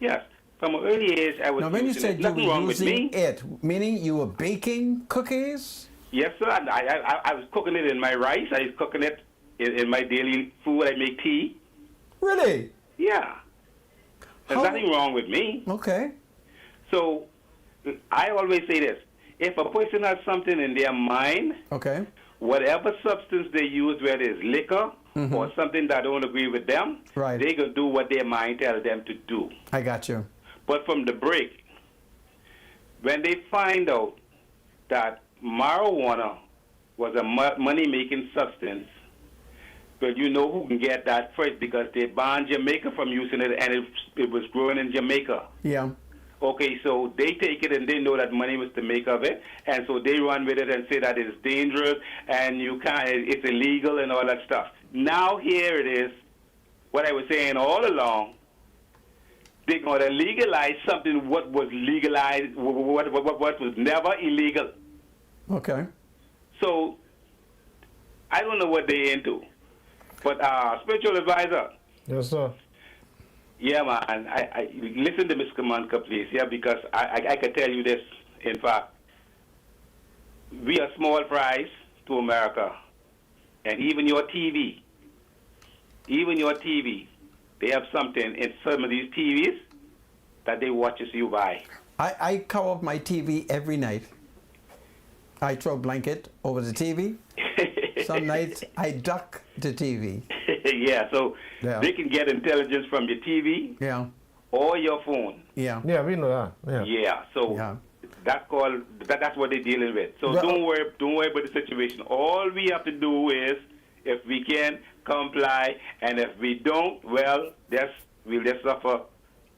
Yes. From an early age, I was Now, when you using said it. you Nothing were wrong with using me. it, meaning you were baking cookies? Yes, sir. I was cooking it in my rice. I was cooking it in my daily food. I make tea. Really? Yeah. There's nothing wrong with me. Okay. So I always say this. If a person has something in their mind, Okay. whatever substance they use, whether it's liquor Mhm. or something that don't agree with them, Right. they can do what their mind tells them to do. I got you. But from the break, when they find out that marijuana was a money-making substance, but you know who can get that first because they banned Jamaica from using it, and it was growing in Jamaica. Yeah. Okay, so they take it and they know that money was to make of it, and so they run with it and say that it's dangerous and you can't, it's illegal and all that stuff. Now here it is, what I was saying all along, they're going to legalize something what was legalized, what was never illegal. Okay. So I don't know what they're into, but spiritual advisor. Yes, sir. Yeah, man. I listen to Mr. Manka, please. Yeah, because I can tell you this. In fact, we are small fries to America, and even your TV, they have something in some of these TVs that they watches you by? I cover up my TV every night. I throw a blanket over the TV. Some nights I duck the TV. Yeah, so they can get intelligence from your TV or your phone. Yeah, we know that. Yeah, so that's called that's what they're dealing with. So don't worry about the situation. All we have to do is, if we can, comply, and if we don't, well, we'll just suffer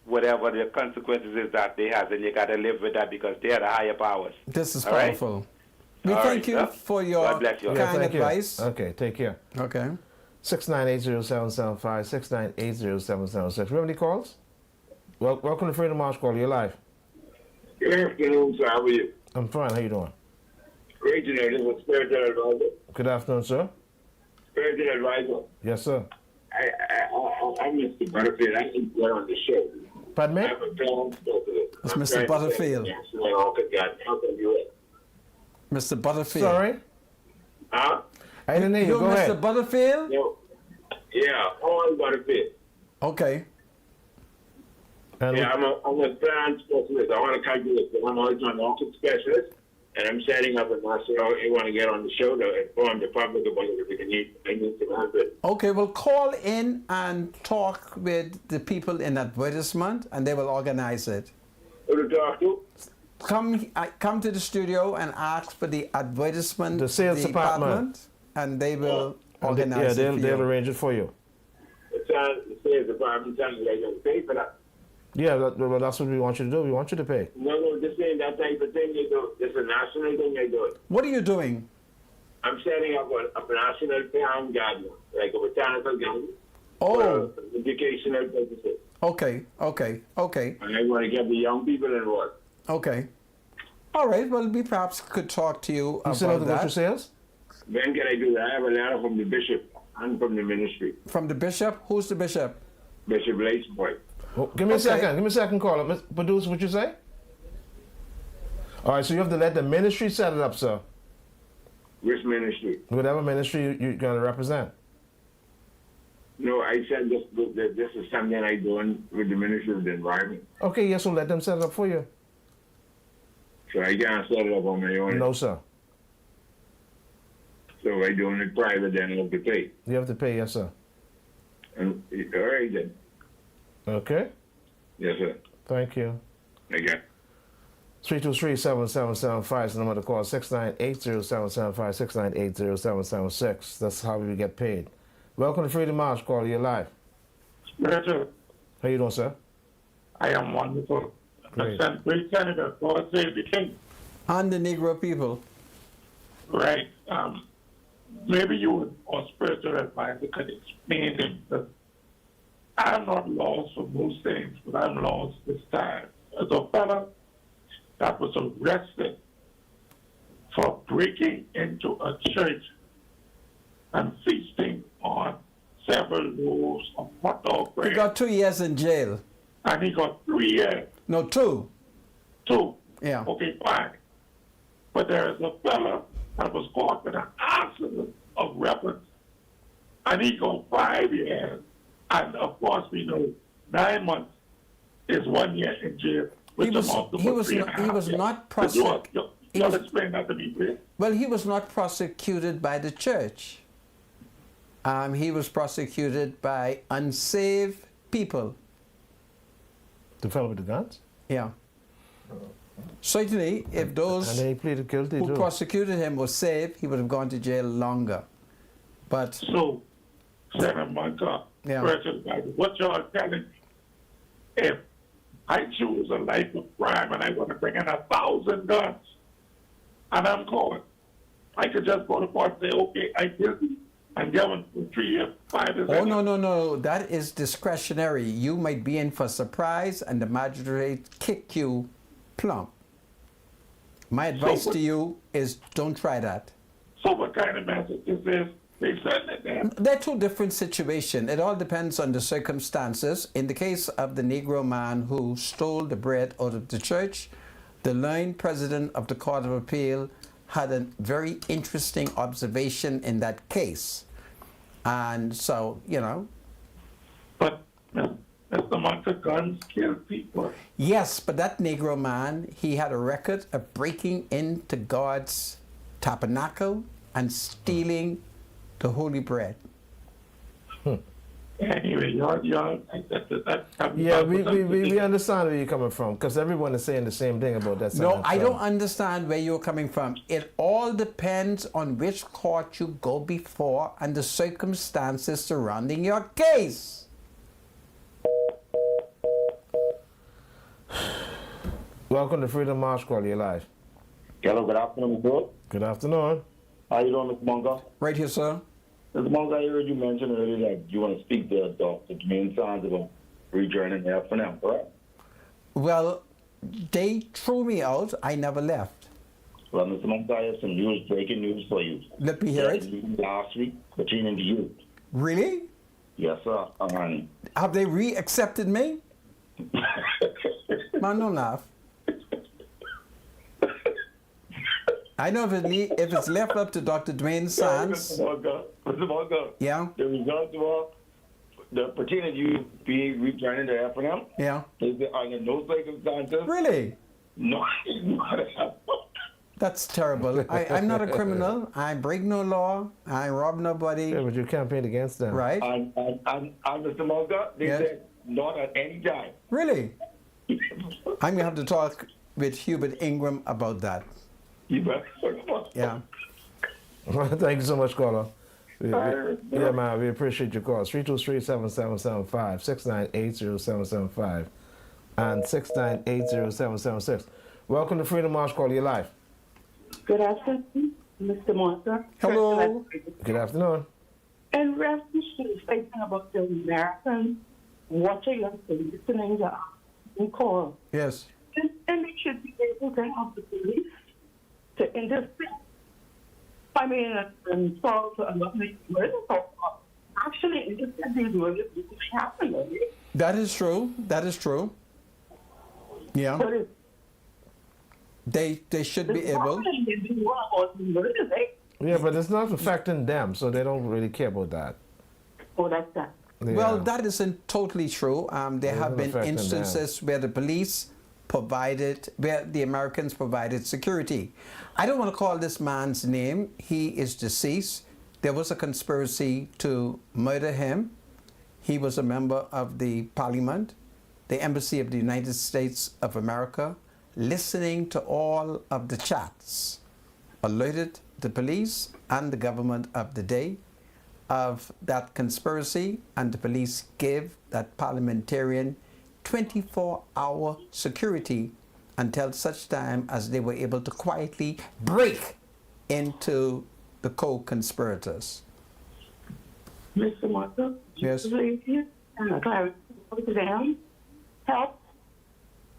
whatever the consequences is that they have, and you got to live with that because they are the higher powers. This is All powerful. right? We All thank right, you for your God bless you. kind advice. Okay, take care. Okay. 6980775, 6980776. We have any calls? Welcome to Freedom March Call. You're live. Good afternoon, sir. How are you? I'm fine. How you doing? Regional, this is Spiritual Advisor. Good afternoon, sir. Spiritual Advisor. Yes, sir. I'm Mr. Butterfield. I need to get on the show. Pardon me? I have a plan to go to this. It's Mr. Butterfield. How can you it? Mr. Butterfield. Sorry? Huh? I didn't hear you. You're Go Mr. ahead. Butterfield? No. Yeah, all Butterfield. Okay. Yeah, I'm a plan specialist. I want to calculate. I'm also an orchid specialist, and I'm setting up a national. You want to get on the show to inform the public about it if I need to answer it. Okay, well, call in and talk with the people in advertisement, and they will organize it. Who to talk to? Come to the studio and ask for the advertisement, the sales department, and they will organize it. They'll arrange it for you. The sales department telling you they're going to pay for that. Yeah, that's what we want you to do. We want you to pay. No, this ain't that type of thing you do. This is a national thing you're doing. What are you doing? I'm setting up a national farm garden, like a botanical garden. Oh. For educational purposes. Okay. And I want to get the young people involved. Okay. All right, well, we perhaps could talk to you about send out the that. grocery sales? When can I do that? I have a letter from the bishop and from the ministry. From the bishop? Who's the bishop? Bishop Laceboy. Oh, give me a second. Give me a second call. Produce what you say? All right, so you have to let the ministry set it up, sir. Which ministry? Whatever ministry you're going to represent. No, I said this is something I doing with the Ministry of the Environment. Okay, yes, so let them set it up for you. So I can't set it up on my own? No, sir. So I doing it private, then I have to pay? You have to pay, yes, sir. All right, then. Okay. Yes, sir. Thank you. Okay. 323-7775 is the number to call. 6980775, 6980776. That's how we get paid. Welcome to Freedom March Call. You're live. Richard. How you doing, sir? I am wonderful. Great. Great Senator, God save the king. And the Negro people. Right. Maybe you or spiritual advisor could explain it, because I'm not lost for most things, but I'm lost this time. As a fellow that was arrested for breaking into a church and feasting on several loaves of hot dog bread. He got 2 years in jail. And he got 3 years. No, 2. 2? Yeah. Okay, fine. But there is a fellow that was caught with an arsenal of weapons, and he got 5 years. And of course, we know 9 months is 1 year in jail. He was not prosecuted. You'll explain that to me, please. Well, he was not prosecuted by the church. He was prosecuted by unsaved people. The fellow with the guns? Yeah. Certainly, if those and they pleaded guilty who too. prosecuted him were saved, he would have gone to jail longer. But so, Senator Monka, yeah. What y'all telling me? If I choose a life of crime and I want to bring in 1,000 guns, and I'm going, I could just go to court and say, okay, I guilty, and get one for 3 years, 5 years. Oh, no. That is discretionary. You might be in for surprise, and the magistrate kick you plump. My advice to you is don't try that. So what kind of message is this? They send it there. They're two different situations. It all depends on the circumstances. In the case of the Negro man who stole the bread out of the church, the learned president of the Court of Appeal had a very interesting observation in that case. And so, But, Mr. Mr. Monk, guns kill people. Yes, but that Negro man, he had a record of breaking into God's tabernacle and stealing the holy bread. Anyway, y'all, yeah, we understand where you're coming from, because everyone is saying the same thing about that. No, I don't understand where you're coming from. It all depends on which court you go before and the circumstances surrounding your case. Welcome to Freedom March Call. You're live. Hello, good afternoon, Mr. Good afternoon. How you doing, Mr. Monka? Right here, sir. Mr. Monka, I heard you mention earlier that you want to speak to Dr. Dwayne Sands about rejoining the FNM, correct? Well, they threw me out. I never left. Well, Mr. Monka, I have some news, breaking news for you. Let me hear it. Last week, pertaining to you. Really? Yes, sir. Have they re-accepted me? Man, don't laugh. I know if it's left up to Dr. Dwayne Sands. Mr. Monka. Yeah. The results were the pertaining to you being rejoining the FNM. Yeah. Is it under no circumstances? Really? No. That's terrible. I'm not a criminal. I break no law. I rob nobody. Yeah, but you campaigned against them. Right. And Mr. Monka, they said not at any time. Really? I'm going to have to talk with Hubert Ingram about that. You bet. Yeah. Thank you so much, caller. Yeah, man, we appreciate your calls. 323-7775, 698-0775, and 698-0776. Welcome to Freedom March Call. You're live. Good afternoon, Mr. Monson. Hello. Good afternoon. In reference to the statement about the Americans watching us and listening to our call, yes, and they should be able to help the police to intercept. I mean, and solve a lot of these murders. Actually, intercept these murders before they happen. Right? That is true. That is true. Yeah. They should be able. Yeah, but it's not affecting them, so they don't really care about that. Oh, that's that. Yeah. Well, that isn't totally true. There have been affecting instances where the police where the Americans provided security. I don't want to call this man's name. He is deceased. There was a conspiracy to murder him. He was a member of the Parliament, the Embassy of the United States of America, listening to all of the chats, alerted the police and the government of the day of that conspiracy, and the police gave that parliamentarian 24-hour security until such time as they were able to quietly break into the co-conspirators. Mr. Martha, yes, them help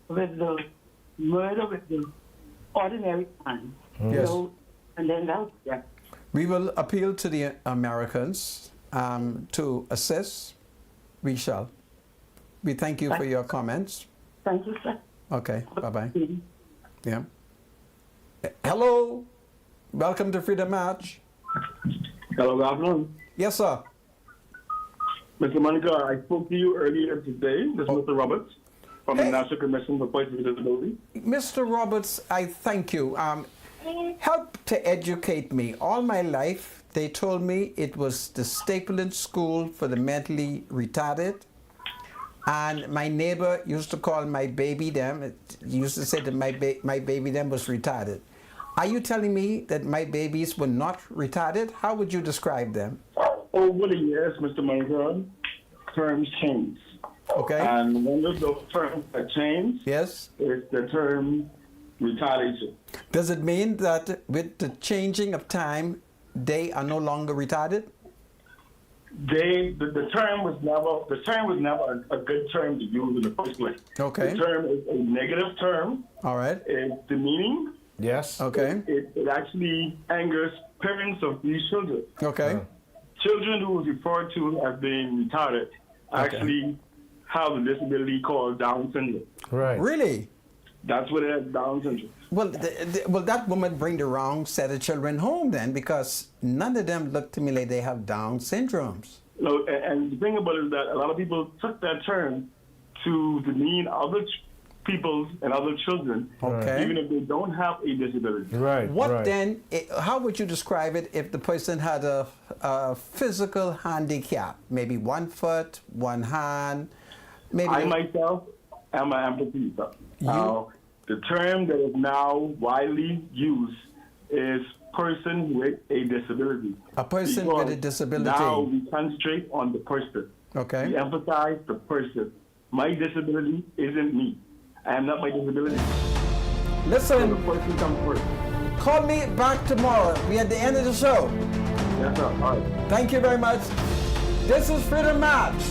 with the murder with the ordinary crime. Yes. So, and then that, yeah. We will appeal to the Americans to assist. We shall. We thank you for your comments. Thank you, sir. Okay, bye-bye. Yeah. Hello. Welcome to Freedom March. Hello, good afternoon. Yes, sir. Mr. Monica, I spoke to you earlier today. This is Mr. Roberts from the National Commission for Persons with Disabilities. Mr. Roberts, I thank you. Help to educate me. All my life, they told me it was the Stapleton School for the mentally retarded. And my neighbor used to call my baby them, used to say that my baby them was retarded. Are you telling me that my babies were not retarded? How would you describe them? Over the years, Mr. Monica, terms change. Okay. And one of those terms that change is the term retardation. Does it mean that with the changing of time, they are no longer retarded? The term was never a good term to use in the first place. Okay. The term is a negative term. All right. It's demeaning. Yes. Okay. It actually angers parents of these children. Okay. Children who was referred to as being retarded actually have a disability called Down syndrome. Right. Really? That's what it is, Down syndrome. Well, will that woman bring the wrong set of children home then? Because none of them look to me like they have Down syndromes. No, and the thing about it is that a lot of people took that term to demean other people and other children, Okay. even if they don't have a disability. Right. What then, how would you describe it if the person had a physical handicap? Maybe 1 foot, 1 hand, maybe... I myself am an amputee. The term that is now widely used is person with a disability. A person with a disability. Now we concentrate on the person. Okay. We emphasize the person. My disability isn't me. I am not my disability. Listen. So the person comes first. Call me back tomorrow. We're at the end of the show. Yes, sir. All right. Thank you very much. This is Freedom Match.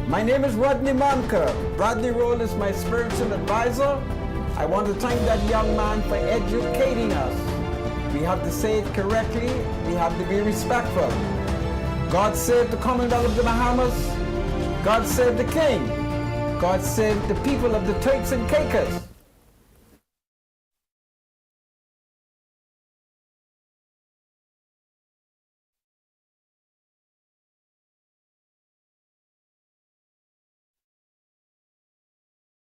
My name is Rodney Monker. Bradley Roll is my spiritual advisor. I want to thank that young man for educating us. We have to say it correctly. We have to be respectful. God save the Commonwealth of the Bahamas. God save the King. God save the people of the Turks and Caicos.